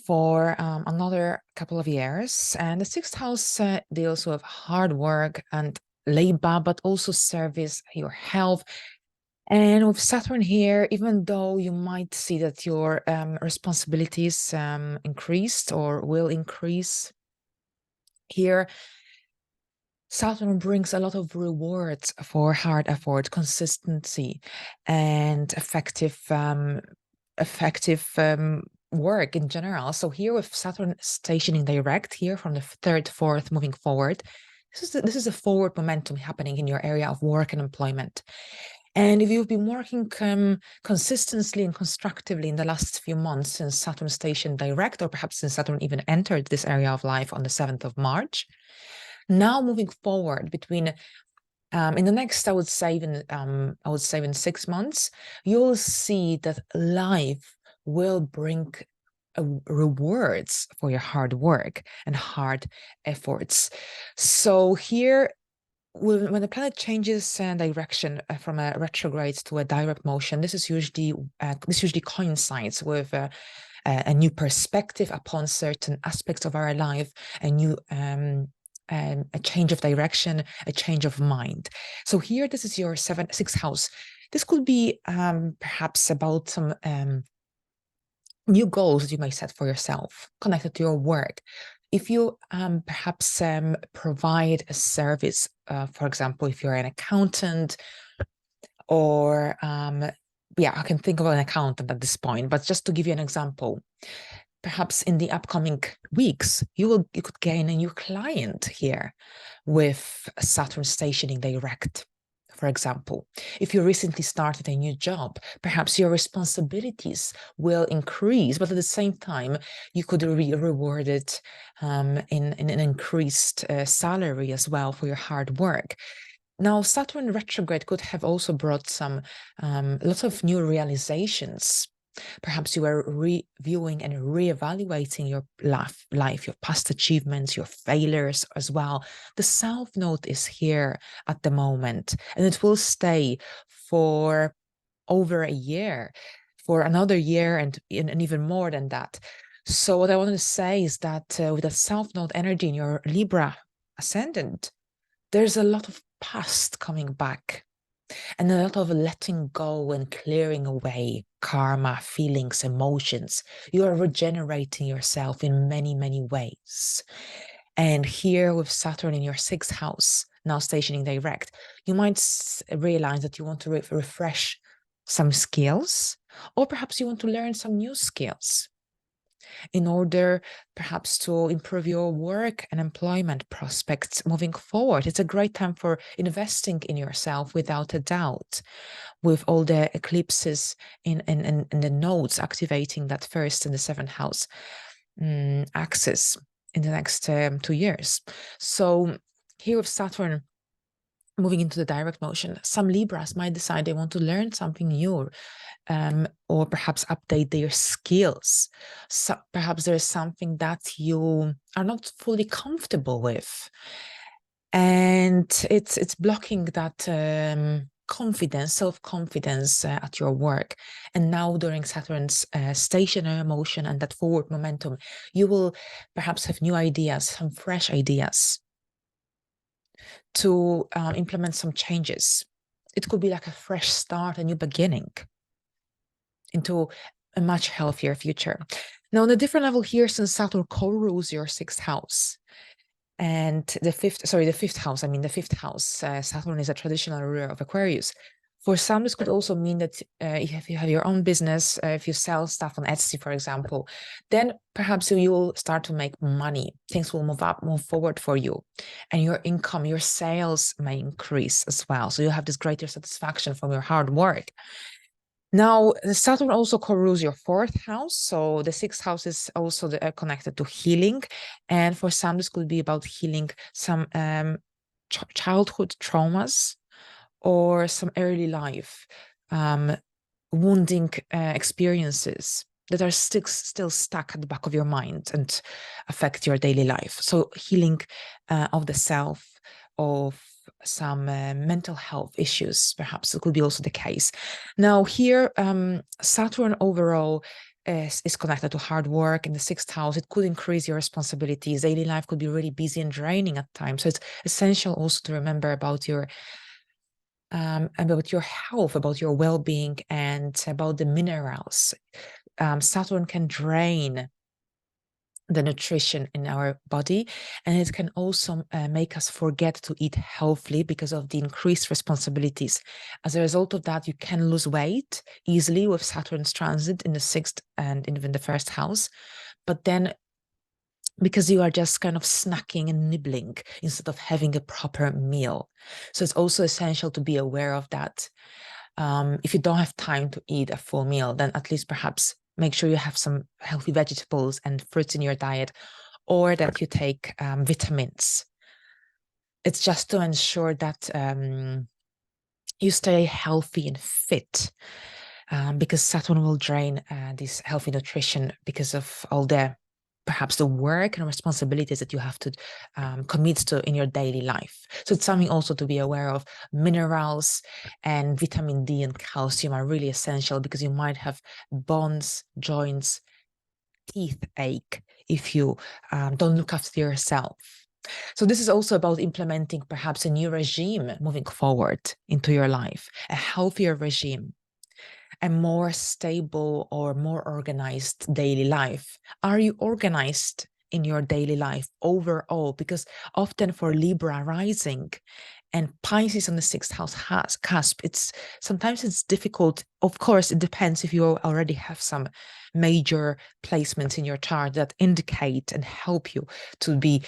Speaker 1: for another couple of years. And the sixth house deals with hard work and labor, but also service, your health. And with Saturn here, even though you might see that your responsibilities increased or will increase here, Saturn brings a lot of rewards for hard effort, consistency, and effective work in general. So here with Saturn stationing direct here from the third, fourth, moving forward, this is a forward momentum happening in your area of work and employment. And if you've been working consistently and constructively in the last few months since Saturn stationed direct, or perhaps since Saturn even entered this area of life on the 7th of March, now moving forward between in the next, I would say in 6 months, you'll see that life will bring rewards for your hard work and hard efforts. So here, when the planet changes direction from a retrograde to a direct motion, this usually coincides with a new perspective upon certain aspects of our life, a new a change of direction, a change of mind. So here, this is your sixth house. This could be perhaps about some new goals that you may set for yourself connected to your work. If you perhaps provide a service, for example, if you're an accountant, or yeah, I can think of an accountant at this point, but just to give you an example, perhaps in the upcoming weeks, you could gain a new client here with Saturn stationing direct. For example, if you recently started a new job, perhaps your responsibilities will increase, but at the same time, you could be rewarded in an increased salary as well for your hard work. Now, Saturn retrograde could have also brought some lots of new realizations. Perhaps you are reviewing and reevaluating your life, your past achievements, your failures as well. The South Node is here at the moment, and it will stay for over a year, for another year, and even more than that. So what I want to say is that with the South Node energy in your Libra ascendant, there's a lot of past coming back, and a lot of letting go and clearing away karma, feelings, emotions. You are regenerating yourself in many, many ways. And here with Saturn in your sixth house, now stationing direct, you might realize that you want to refresh some skills, or perhaps you want to learn some new skills in order perhaps to improve your work and employment prospects moving forward. It's a great time for investing in yourself without a doubt, with all the eclipses in the nodes activating that first and the seventh house axis in the next 2 years. So here with Saturn moving into the direct motion, some Libras might decide they want to learn something new, or perhaps update their skills. So perhaps there's something that you are not fully comfortable with, and it's blocking that confidence, self-confidence at your work. And now during Saturn's stationary motion and that forward momentum, you will perhaps have new ideas, some fresh ideas to implement some changes. It could be like a fresh start, a new beginning into a much healthier future. Now, on a different level here, since Saturn co-rules your sixth house, and the fifth house, Saturn is a traditional ruler of Aquarius. For some, this could also mean that if you have your own business, if you sell stuff on Etsy, for example, then perhaps you will start to make money. Things will move forward for you, and your income, your sales may increase as well. So you'll have this greater satisfaction from your hard work. Now, Saturn also co-rules your fourth house. So the sixth house is also connected to healing. And for some, this could be about healing some childhood traumas or some early life wounding experiences that are still stuck at the back of your mind and affect your daily life. So healing of the self, of some mental health issues. Perhaps it could be also the case. Now here, Saturn overall is connected to hard work in the 6th house. It could increase your responsibilities. Daily life could be really busy and draining at times. So it's essential also to remember about your health, about your well-being, and about the minerals. Saturn can drain the nutrition in our body, and it can also make us forget to eat healthily because of the increased responsibilities. As a result of that, you can lose weight easily with Saturn's transit in the 6th and even the 1st house, but then because you are just kind of snacking and nibbling instead of having a proper meal. So it's also essential to be aware of that. If you don't have time to eat a full meal, then at least perhaps make sure you have some healthy vegetables and fruits in your diet, or that you take vitamins. It's just to ensure that you stay healthy and fit, because Saturn will drain this healthy nutrition because of all the perhaps the work and responsibilities that you have to commit to in your daily life. So it's something also to be aware of. Minerals and vitamin D and calcium are really essential because you might have bones, joints, teeth ache if you don't look after yourself. So this is also about implementing perhaps a new regime moving forward into your life, a healthier regime, a more stable or more organized daily life. Are you organized in your daily life overall? Because often for Libra rising and Pisces on the 6th house cusp, sometimes it's difficult. Of course, it depends if you already have some major placements in your chart that indicate and help you to be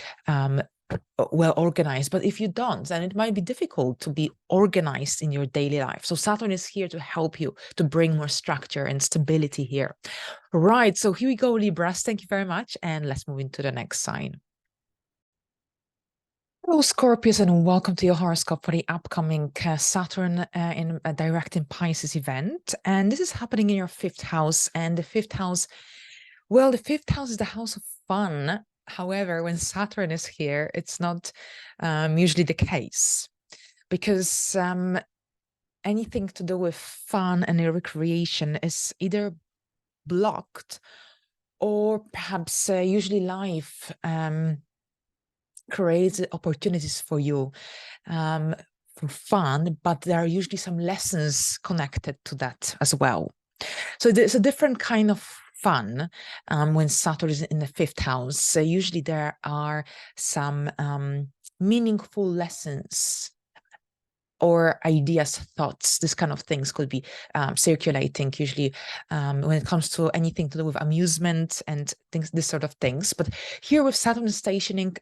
Speaker 1: well organized. But if you don't, then it might be difficult to be organized in your daily life. So Saturn is here to help you to bring more structure and stability here. Right, so here we go, Libras. Thank you very much. And let's move into the next sign. Hello, Scorpios, and welcome to your horoscope for the upcoming Saturn in a direct in Pisces event. And this is happening in your 5th house. And the 5th house, well, the 5th house is the house of fun. However, when Saturn is here, it's not usually the case, because anything to do with fun and recreation is either blocked, or perhaps usually life creates opportunities for you for fun, but there are usually some lessons connected to that as well. So there's a different kind of fun when Saturn is in the 5th house. So usually there are some meaningful lessons or ideas, thoughts. This kind of things could be circulating usually when it comes to anything to do with amusement and things, this sort of things. But here with Saturn stationing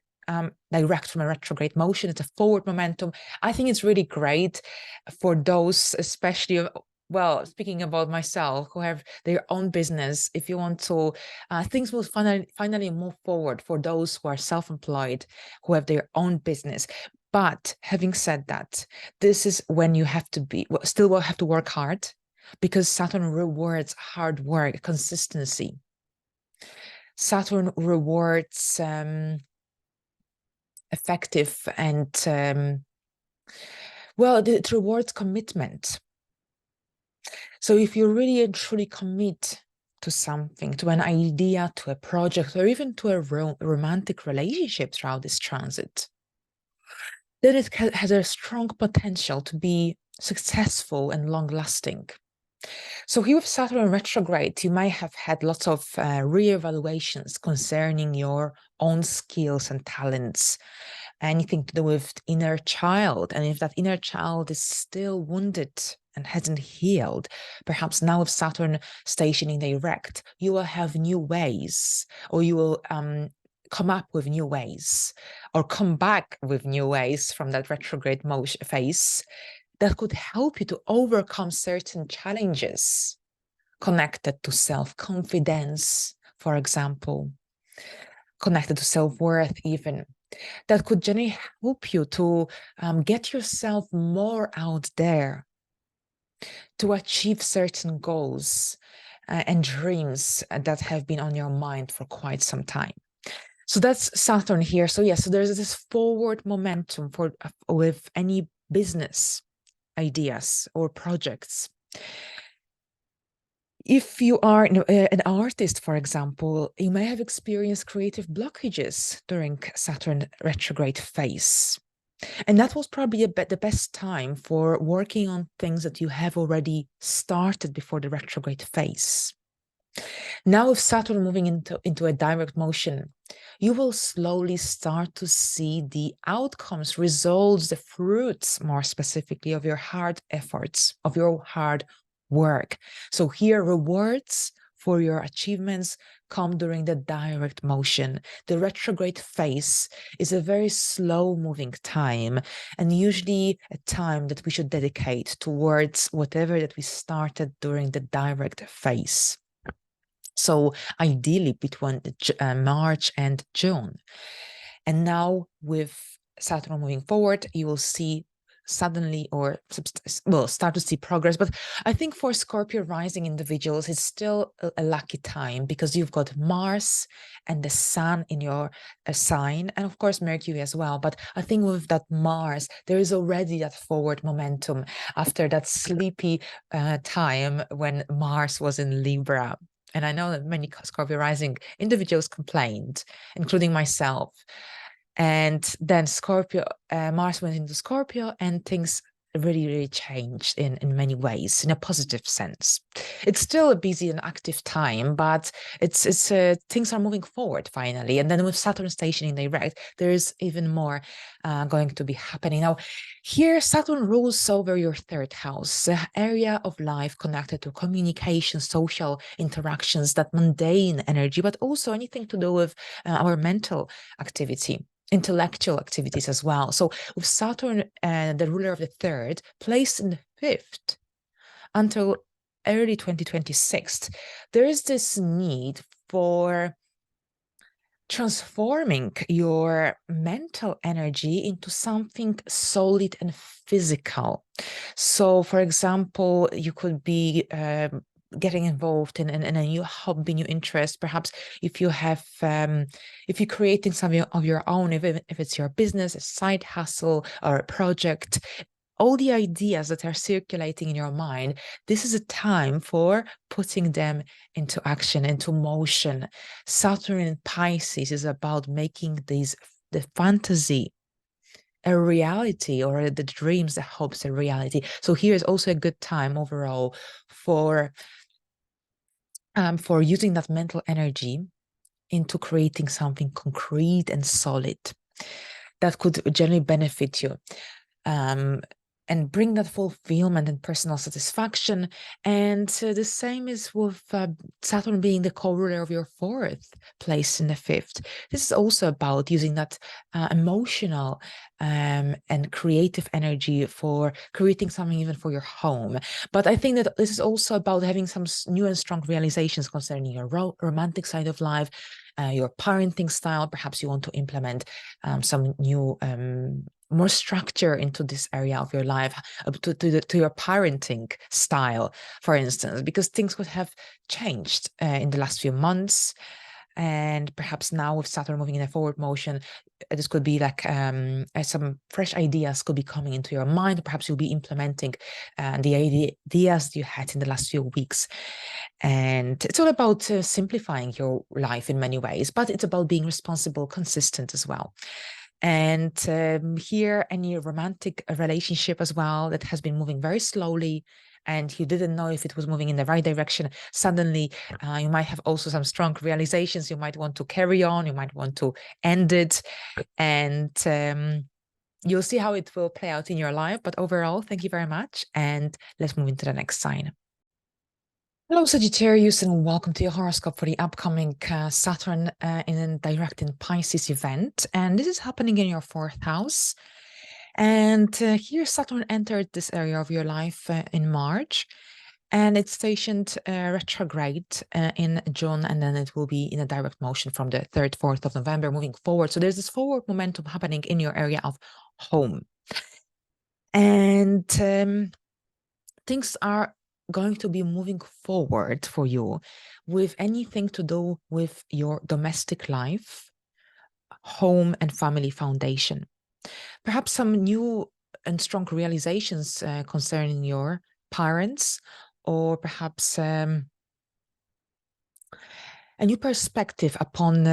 Speaker 1: direct from a retrograde motion, it's a forward momentum. I think it's really great for those, especially, well, speaking about myself, who have their own business. If you want to, things will finally move forward for those who are self-employed, who have their own business. But having said that, this is when you have to be, still will have to work hard, because Saturn rewards hard work, consistency. Saturn rewards effective and, well, it rewards commitment. So if you really and truly commit to something, to an idea, to a project, or even to a romantic relationship throughout this transit, then it has a strong potential to be successful and long-lasting. So here with Saturn retrograde, you might have had lots of reevaluations concerning your own skills and talents, anything to do with inner child. And if that inner child is still wounded and hasn't healed, perhaps now with Saturn stationing direct, you will have new ways, or you will come up with new ways, or come back with new ways from that retrograde motion phase that could help you to overcome certain challenges connected to self-confidence, for example, connected to self-worth even, that could generally help you to get yourself more out there, to achieve certain goals and dreams that have been on your mind for quite some time. So that's Saturn here. So yeah, so there's this forward momentum for with any business ideas or projects. If you are an artist, for example, you may have experienced creative blockages during Saturn retrograde phase. And that was probably the best time for working on things that you have already started before the retrograde phase. Now, with Saturn moving into a direct motion, you will slowly start to see the outcomes, results, the fruits, more specifically, of your hard efforts, of your hard work. So here, rewards for your achievements come during the direct motion. The retrograde phase is a very slow moving time, and usually a time that we should dedicate towards whatever that we started during the direct phase. So ideally between March and June. And now with Saturn moving forward, you will see suddenly start to see progress. But I think for Scorpio rising individuals, it's still a lucky time because you've got Mars and the Sun in your sign, and of course Mercury as well. But I think with that Mars, there is already that forward momentum after that sleepy time when Mars was in Libra. And I know that many Scorpio rising individuals complained, including myself. And then Mars went into Scorpio, and things really changed in many ways, in a positive sense. It's still a busy and active time, but it's things are moving forward finally. And then with Saturn stationing direct, there is even more going to be happening. Now, here Saturn rules over your third house, the area of life connected to communication, social interactions, that mundane energy, but also anything to do with our mental activity, intellectual activities as well. So with Saturn, the ruler of the third, placed in the fifth until early 2026, there is this need for transforming your mental energy into something solid and physical. So, for example, you could be getting involved in a new hobby, new interest. Perhaps if you have, if you're creating something of your own, if it's your business, a side hustle, or a project, all the ideas that are circulating in your mind, this is a time for putting them into action, into motion. Saturn in Pisces is about making the fantasy a reality, or the dreams, the hopes, a reality. So here is also a good time overall for using that mental energy into creating something concrete and solid that could generally benefit you. And bring that fulfillment and personal satisfaction. And the same is with Saturn being the co-ruler of your fourth place in the fifth. This is also about using that emotional and creative energy for creating something even for your home. But I think that this is also about having some new and strong realizations concerning your romantic side of life, your parenting style. Perhaps you want to implement some new more structure into this area of your life, to your parenting style, for instance, because things could have changed in the last few months. And perhaps now with Saturn moving in a forward motion, this could be like some fresh ideas could be coming into your mind. Perhaps you'll be implementing the ideas you had in the last few weeks. And it's all about simplifying your life in many ways, but it's about being responsible, consistent as well. And here, any romantic relationship as well that has been moving very slowly, and you didn't know if it was moving in the right direction, suddenly you might have also some strong realizations. You might want to carry on, you might want to end it, and you'll see how it will play out in your life. But overall, thank you very much, and let's move into the next sign. Hello, Sagittarius, and welcome to your horoscope for the upcoming Saturn in direct in Pisces event. And this is happening in your fourth house. And here Saturn entered this area of your life in March, and it's stationed retrograde in June, and then it will be in a direct motion from the 3rd, 4th of November moving forward. So there's this forward momentum happening in your area of home. And things are going to be moving forward for you with anything to do with your domestic life, home and family foundation. Perhaps some new and strong realizations concerning your parents, or perhaps a new perspective upon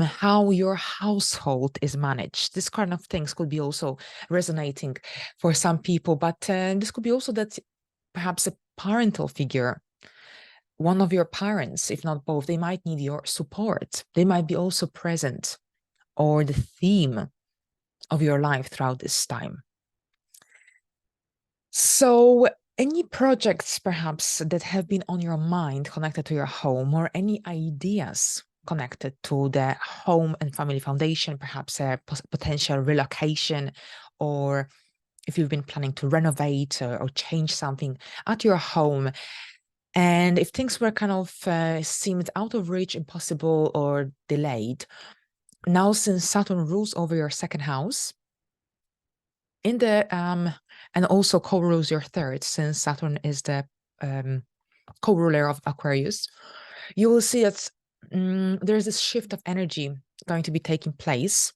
Speaker 1: how your household is managed. This kind of things could be also resonating for some people, but this could be also that perhaps a parental figure, one of your parents, if not both, they might need your support. They might be also present, or the theme of your life throughout this time. So any projects perhaps that have been on your mind connected to your home, or any ideas connected to the home and family foundation, perhaps a potential relocation, or if you've been planning to renovate or change something at your home, and if things were kind of seemed out of reach, impossible, or delayed, now since Saturn rules over your second house, in the and also co-rules your third, since Saturn is the co-ruler of Aquarius, you will see that there's this shift of energy going to be taking place,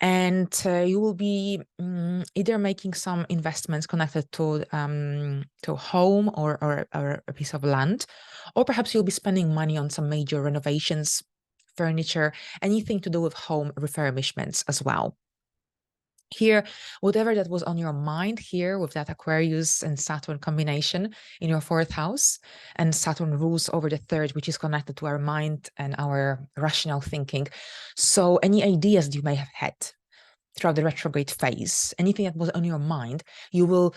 Speaker 1: and you will be either making some investments connected to home, or a piece of land, or perhaps you'll be spending money on some major renovations, furniture, anything to do with home refurbishments as well. Here, whatever that was on your mind here with that Aquarius and Saturn combination in your fourth house, and Saturn rules over the third, which is connected to our mind and our rational thinking. So any ideas that you may have had throughout the retrograde phase, anything that was on your mind, you will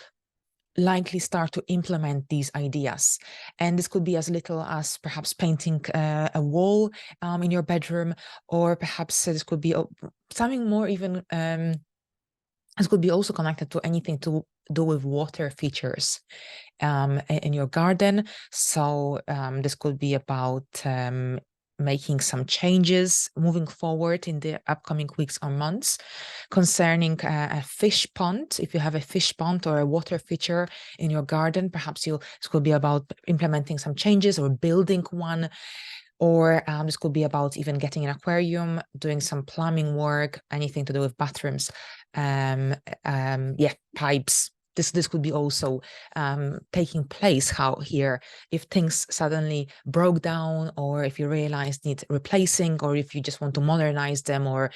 Speaker 1: likely start to implement these ideas. And this could be as little as perhaps painting a wall in your bedroom, or perhaps this could be something more even this could be also connected to anything to do with water features in your garden. So this could be about making some changes moving forward in the upcoming weeks or months concerning a fish pond. If you have a fish pond or a water feature in your garden, perhaps this could be about implementing some changes or building one. Or this could be about even getting an aquarium, doing some plumbing work, anything to do with bathrooms, pipes. This could be also taking place how here, if things suddenly broke down, or if you realize need replacing, or if you just want to modernize them, or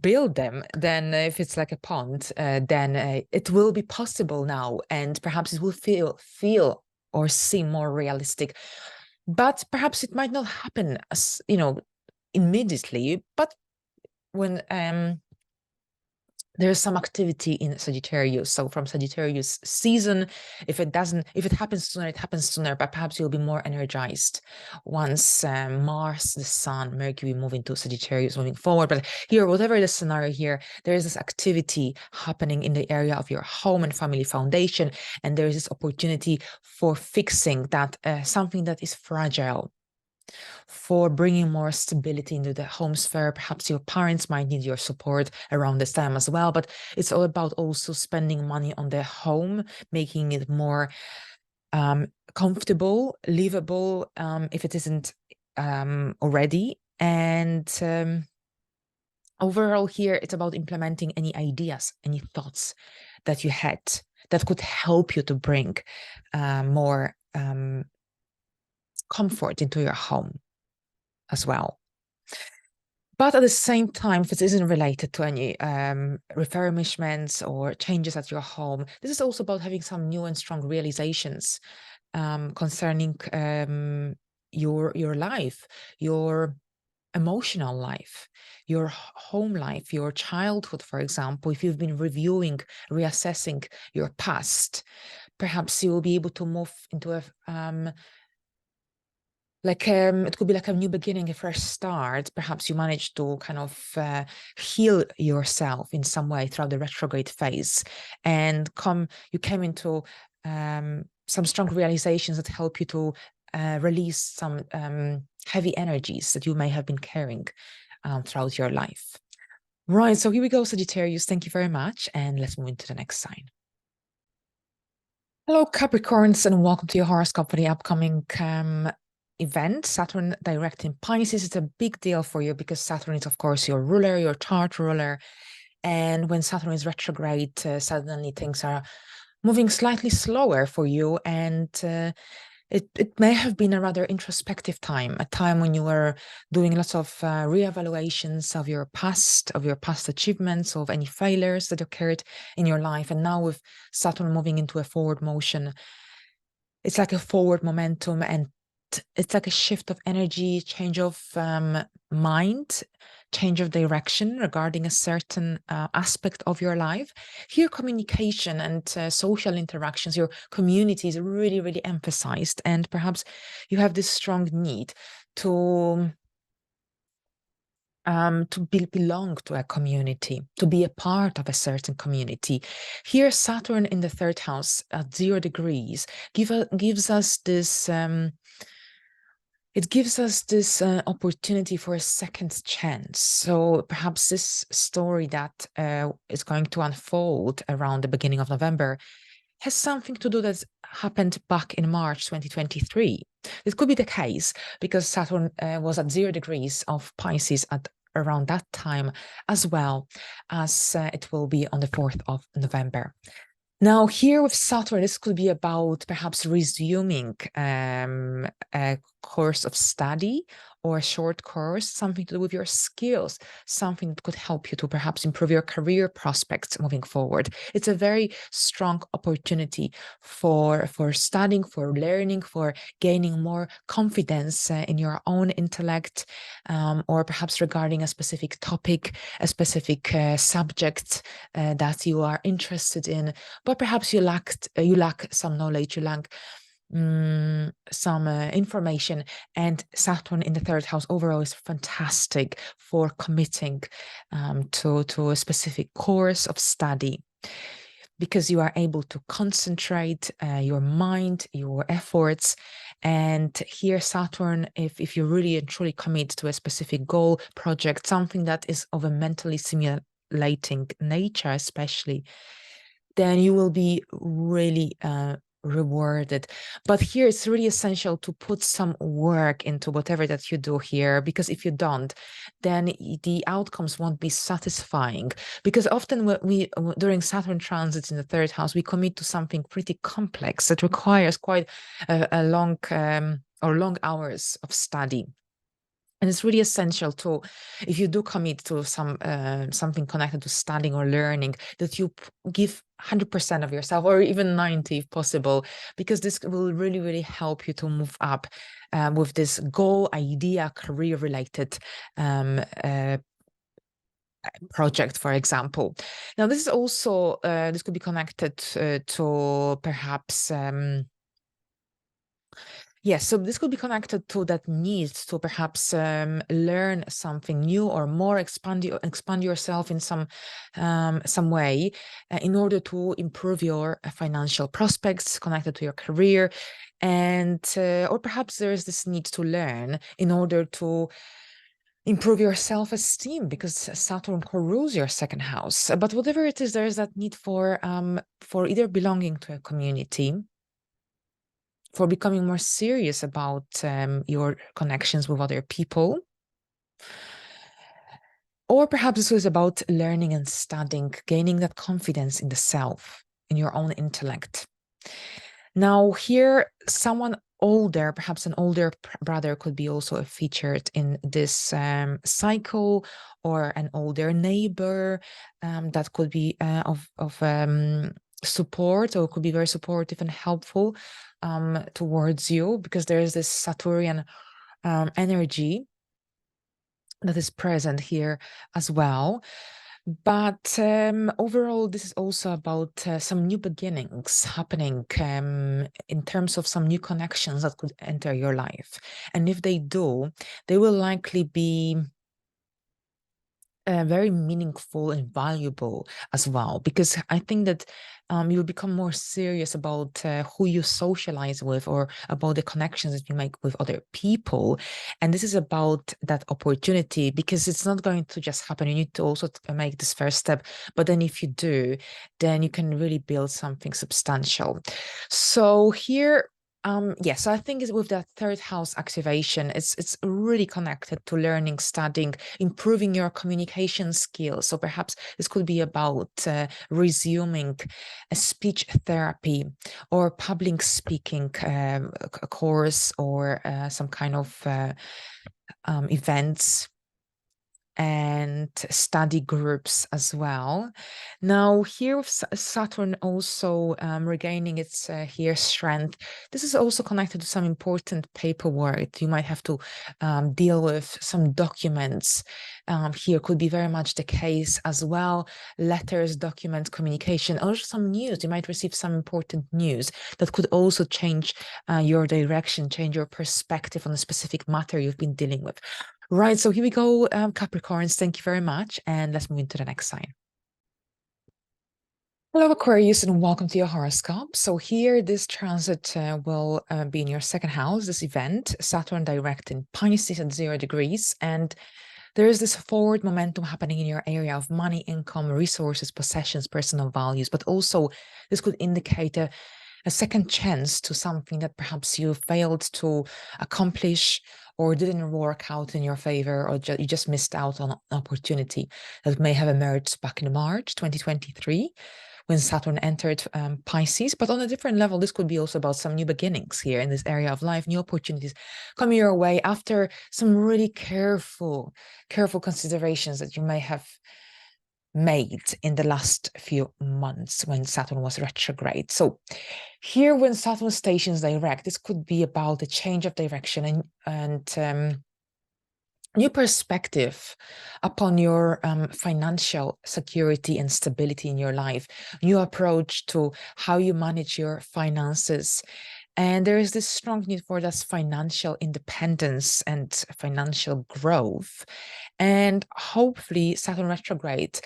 Speaker 1: build them, then if it's like a pond, then it will be possible now, and perhaps it will feel or seem more realistic. But perhaps it might not happen as, immediately, but when there's some activity in Sagittarius. So from Sagittarius season, if it happens sooner, it happens sooner, but perhaps you'll be more energized once Mars, the Sun, Mercury move into Sagittarius moving forward. But here, whatever the scenario here, there is this activity happening in the area of your home and family foundation, and there is this opportunity for fixing that something that is fragile, for bringing more stability into the home sphere. Perhaps your parents might need your support around this time as well, but it's all about also spending money on their home, making it more comfortable, livable, if it isn't already. And overall here, it's about implementing any ideas, any thoughts that you had that could help you to bring more comfort into your home as well. But at the same time, if it isn't related to any refurbishments or changes at your home, this is also about having some new and strong realizations concerning your life, your emotional life, your home life, your childhood, for example. If you've been reviewing, reassessing your past, perhaps you will be able to move into a it could be like a new beginning, a fresh start. Perhaps you managed to kind of heal yourself in some way throughout the retrograde phase, and you came into some strong realizations that help you to release some heavy energies that you may have been carrying throughout your life. Right, so here we go, Sagittarius. Thank you very much, and let's move into the next sign. Hello, Capricorns, and welcome to your horoscope for the upcoming event. Saturn direct in Pisces, it's a big deal for you because Saturn is, of course, your ruler, your chart ruler. And when Saturn is retrograde, suddenly things are moving slightly slower for you. And it may have been a rather introspective time, a time when you were doing lots of reevaluations of your past achievements, of any failures that occurred in your life. And now with Saturn moving into a forward motion, it's like a forward momentum, and it's like a shift of energy, change of mind, change of direction regarding a certain aspect of your life. Here, communication and social interactions, your community is really, really emphasized. And perhaps you have this strong need to belong to a community, to be a part of a certain community. Here, Saturn in the third house at 0 degrees gives us this opportunity for a second chance. So perhaps this story that is going to unfold around the beginning of November has something to do that happened back in March 2023. This could be the case because Saturn was at 0 degrees of Pisces at around that time, as well as it will be on the 4th of November. Now, here with Saturn, this could be about perhaps resuming a course of study or a short course, something to do with your skills, something that could help you to perhaps improve your career prospects moving forward. It's a very strong opportunity for studying, for learning, for gaining more confidence in your own intellect, or perhaps regarding a specific topic, a specific subject that you are interested in, but perhaps you lack some knowledge, you lack some information. And Saturn in the third house overall is fantastic for committing to a specific course of study, because you are able to concentrate your mind, your efforts. And here Saturn, if you really and truly commit to a specific goal, project, something that is of a mentally stimulating nature especially, then you will be really rewarded. But here it's really essential to put some work into whatever that you do here, because if you don't, then the outcomes won't be satisfying. Because often when during Saturn transits in the third house, we commit to something pretty complex that requires quite a long long hours of study. And it's really essential to, if you do commit to something connected to studying or learning, that you give 100% of yourself, or even 90 if possible, because this will really, really help you to move up with this goal, idea, career-related project, for example. Now, this is also, this could be connected to perhaps... Yes, so this could be connected to that need to perhaps learn something new or more, expand yourself in some way in order to improve your financial prospects connected to your career, and or perhaps there is this need to learn in order to improve your self-esteem, because Saturn co-rules your second house. But whatever it is, there is that need for either belonging to a community, for becoming more serious about your connections with other people. Or perhaps this was about learning and studying, gaining that confidence in the self, in your own intellect. Now here, someone older, perhaps an older brother, could be also featured in this cycle, or an older neighbor that could be of support, or could be very supportive and helpful towards you, because there is this Saturnian energy that is present here as well. But overall, this is also about some new beginnings happening in terms of some new connections that could enter your life. And if they do, they will likely be very meaningful and valuable as well, because I think that you'll become more serious about who you socialize with, or about the connections that you make with other people. And this is about that opportunity, because it's not going to just happen. You need to also make this first step. But then if you do, then you can really build something substantial. So here, Yes, I think it's with that third house activation, it's really connected to learning, studying, improving your communication skills. So perhaps this could be about resuming a speech therapy or public speaking course, or some kind of events and study groups as well. Now, here with Saturn also regaining its here strength, this is also connected to some important paperwork. You might have to deal with some documents. Here could be very much the case as well. Letters, documents, communication, or some news. You might receive some important news that could also change your direction, change your perspective on a specific matter you've been dealing with. Right, so here we go, Capricorns. Thank you very much. And let's move into the next sign. Hello, Aquarius, and welcome to your horoscope. So here, this transit will be in your second house, this event, Saturn direct in Pisces at 0 degrees. And there is this forward momentum happening in your area of money, income, resources, possessions, personal values, but also this could indicate a second chance to something that perhaps you failed to accomplish or didn't work out in your favor, or you just missed out on an opportunity that may have emerged back in March 2023 when Saturn entered Pisces. But on a different level, this could be also about some new beginnings here in this area of life, new opportunities coming your way after some really careful considerations that you may have made in the last few months when Saturn was retrograde. So here, when Saturn stations direct, this could be about a change of direction and new perspective upon your financial security and stability in your life, new approach to how you manage your finances. And there is this strong need for this financial independence and financial growth. And hopefully Saturn retrograde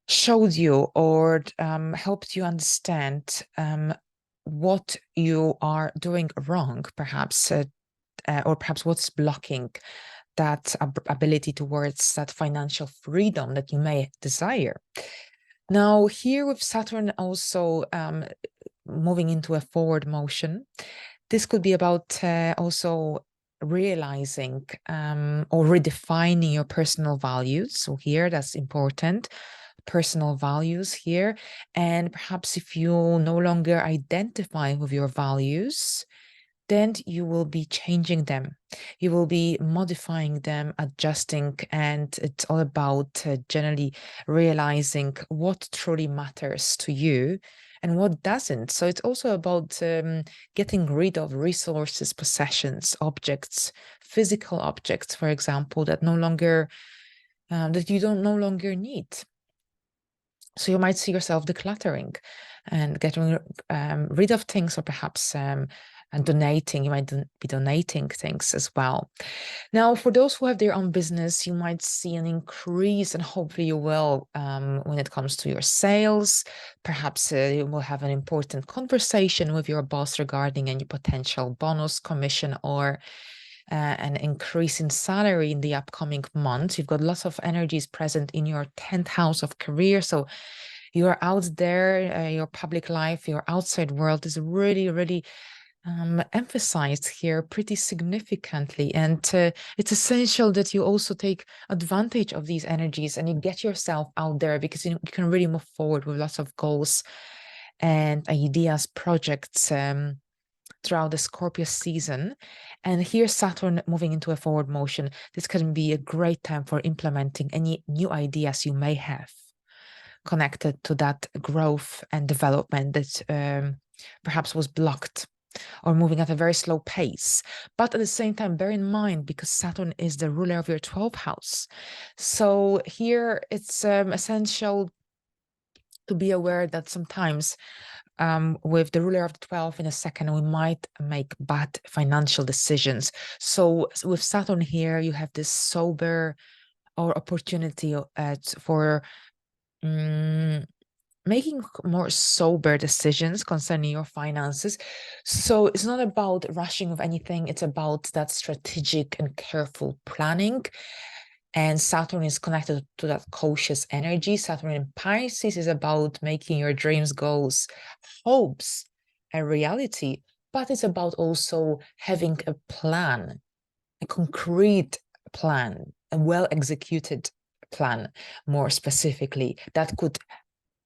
Speaker 1: showed you or helped you understand what you are doing wrong, perhaps, or perhaps what's blocking that ability towards that financial freedom that you may desire. Now, here with Saturn also moving into a forward motion, this could be about also realizing or redefining your personal values. So here, that's important. Personal values here. And perhaps if you no longer identify with your values, then you will be changing them. You will be modifying them, adjusting, and it's all about generally realizing what truly matters to you and what doesn't. So it's also about getting rid of resources, possessions, objects, physical objects, for example, that no longer that you don't no longer need. So you might see yourself decluttering and getting rid of things, or perhaps and donating. You might be donating things as well. Now, for those who have their own business, you might see an increase, and hopefully you will, when it comes to your sales. Perhaps you will have an important conversation with your boss regarding any potential bonus, commission, or an increase in salary in the upcoming months. You've got lots of energies present in your 10th house of career. So you're out there, your public life, your outside world is really emphasized here pretty significantly. And it's essential that you also take advantage of these energies and you get yourself out there, because you can really move forward with lots of goals and ideas, projects throughout the Scorpio season. And here, Saturn moving into a forward motion, this can be a great time for implementing any new ideas you may have connected to that growth and development that perhaps was blocked or moving at a very slow pace. But at the same time, bear in mind, because Saturn is the ruler of your 12th house. So here it's essential to be aware that sometimes with the ruler of the 12th in a second, we might make bad financial decisions. So with Saturn here, you have this sober or opportunity for making more sober decisions concerning your finances. So it's not about rushing of anything. It's about that strategic and careful planning. And Saturn is connected to that cautious energy. Saturn in Pisces is about making your dreams, goals, hopes a reality, but it's about also having a plan, a concrete plan, a well-executed plan, more specifically, that could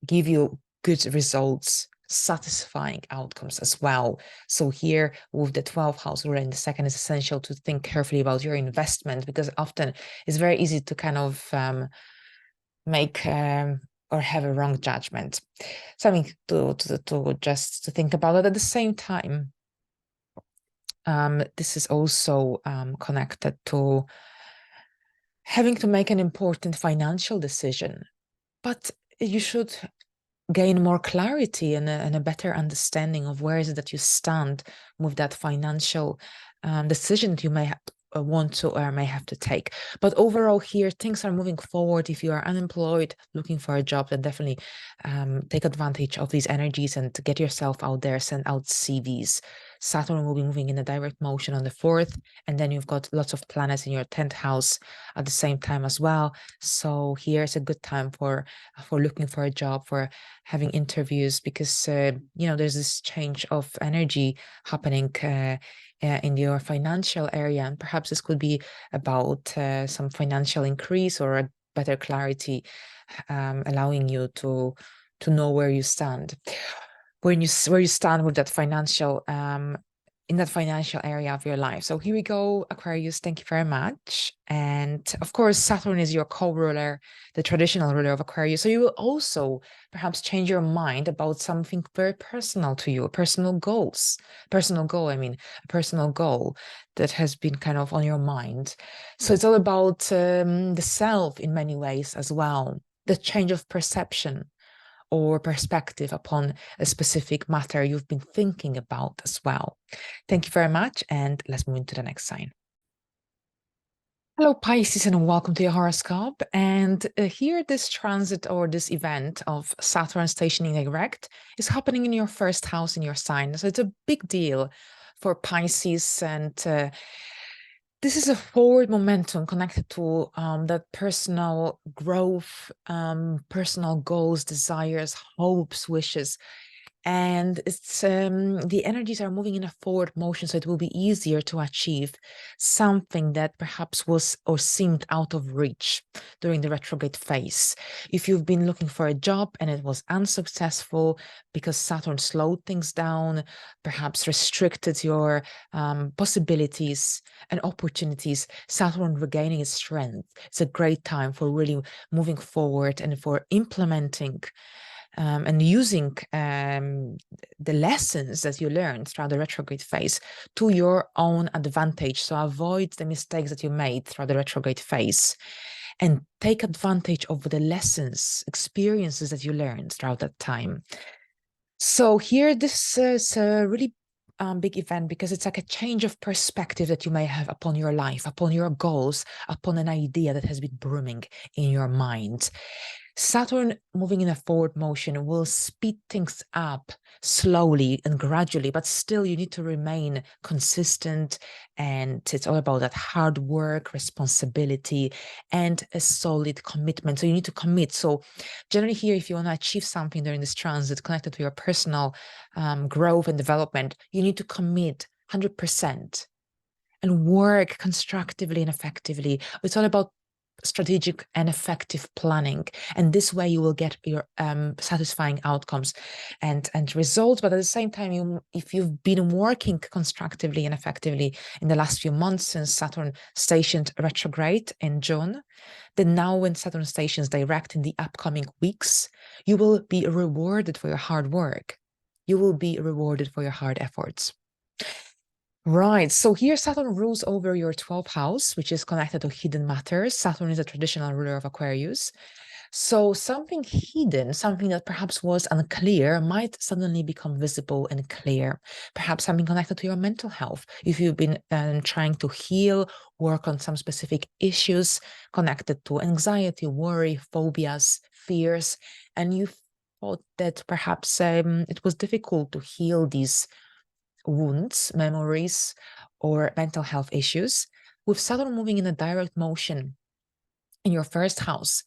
Speaker 1: give you good results, satisfying outcomes as well. So here with the 12th house ruler in the second, it's essential to think carefully about your investment, because often it's very easy to kind of make or have a wrong judgment. Something to just to think about it. At the same time, this is also connected to having to make an important financial decision, but you should gain more clarity and a better understanding of where is it that you stand with that financial decision that you may want to or may have to take. But overall here, things are moving forward. If you are unemployed, looking for a job, then definitely take advantage of these energies and get yourself out there, send out CVs. Saturn will be moving in a direct motion on the 4th, and then you've got lots of planets in your 10th house at the same time as well. So here's a good time for looking for a job, for having interviews, because there's this change of energy happening in your financial area, and perhaps this could be about some financial increase or a better clarity, allowing you to know where you stand, where you stand with that financial in that financial area of your life. So here we go, Aquarius. Thank you very much. And of course, Saturn is your co-ruler, the traditional ruler of Aquarius. So you will also perhaps change your mind about something very personal to you, personal goal, a personal goal that has been kind of on your mind. So it's all about the self in many ways as well, the change of perception or perspective upon a specific matter you've been thinking about as well. Thank you very much, and let's move into the next sign. Hello, Pisces, and welcome to your horoscope. And here, this transit or this event of Saturn stationing direct is happening in your first house in your sign. So it's a big deal for Pisces, and this is a forward momentum connected to that personal growth, personal goals, desires, hopes, wishes. And it's the energies are moving in a forward motion, so it will be easier to achieve something that perhaps was or seemed out of reach during the retrograde phase. If you've been looking for a job and it was unsuccessful because Saturn slowed things down, perhaps restricted your possibilities and opportunities, Saturn regaining its strength, it's a great time for really moving forward and for implementing and using the lessons that you learned throughout the retrograde phase to your own advantage. So avoid the mistakes that you made throughout the retrograde phase and take advantage of the lessons, experiences that you learned throughout that time. So here, this is a really big event because it's like a change of perspective that you may have upon your life, upon your goals, upon an idea that has been brewing in your mind. Saturn moving in a forward motion will speed things up slowly and gradually, but still you need to remain consistent. And it's all about that hard work, responsibility, and a solid commitment. So you need to commit. So generally here, if you want to achieve something during this transit connected to your personal growth and development, you need to commit 100% and work constructively and effectively. It's all about strategic and effective planning, and this way you will get your satisfying outcomes and results. But at the same time, if you've been working constructively and effectively in the last few months since Saturn stationed retrograde in June, then now when Saturn stations direct in the upcoming weeks, you will be rewarded for your hard work. You will be rewarded for your hard efforts. Right. So here Saturn rules over your 12th house, which is connected to hidden matters. Saturn is a traditional ruler of Aquarius. So something hidden, something that perhaps was unclear, might suddenly become visible and clear. Perhaps something connected to your mental health. If you've been trying to heal, work on some specific issues connected to anxiety, worry, phobias, fears, and you thought that perhaps it was difficult to heal these wounds, memories, or mental health issues, with Saturn moving in a direct motion in your first house,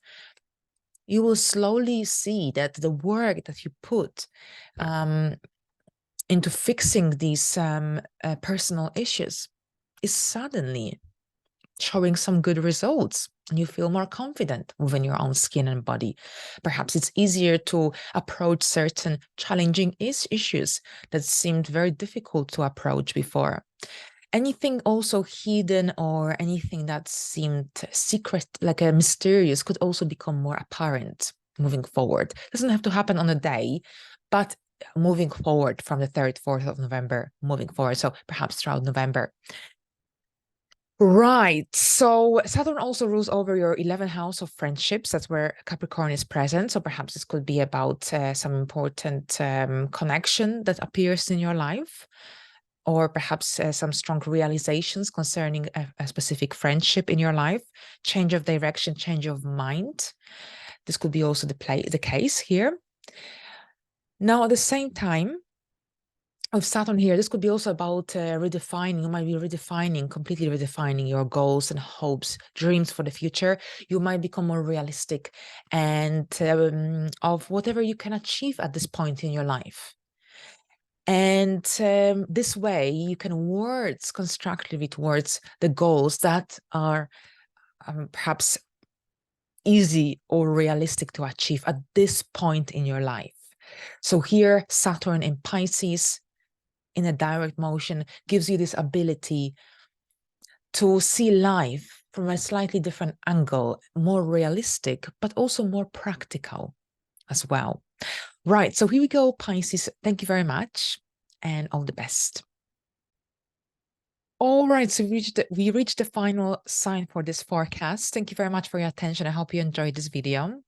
Speaker 1: you will slowly see that the work that you put into fixing these personal issues is suddenly showing some good results, and you feel more confident within your own skin and body. Perhaps it's easier to approach certain challenging issues that seemed very difficult to approach before. Anything also hidden or anything that seemed secret, like a mysterious, could also become more apparent moving forward. It doesn't have to happen on a day, but moving forward from the 3rd, 4th of November, moving forward. So perhaps throughout November. Right. So Saturn also rules over your 11th house of friendships. That's where Capricorn is present. So perhaps this could be about some important connection that appears in your life, or perhaps some strong realizations concerning a specific friendship in your life, change of direction, change of mind. This could be also the case here. Now, at the same time, of Saturn here, this could be also about redefining. You might be completely redefining your goals and hopes, dreams for the future. You might become more realistic and of whatever you can achieve at this point in your life. And this way, you can work constructively towards the goals that are perhaps easy or realistic to achieve at this point in your life. So here, Saturn in Pisces, in a direct motion, gives you this ability to see life from a slightly different angle, more realistic, but also more practical as well. Right, so here we go, Pisces. Thank you very much, and all the best. All right, so we reached the final sign for this forecast. Thank you very much for your attention. I hope you enjoyed this video.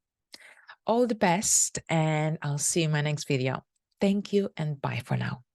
Speaker 1: All the best, and I'll see you in my next video. Thank you, and bye for now.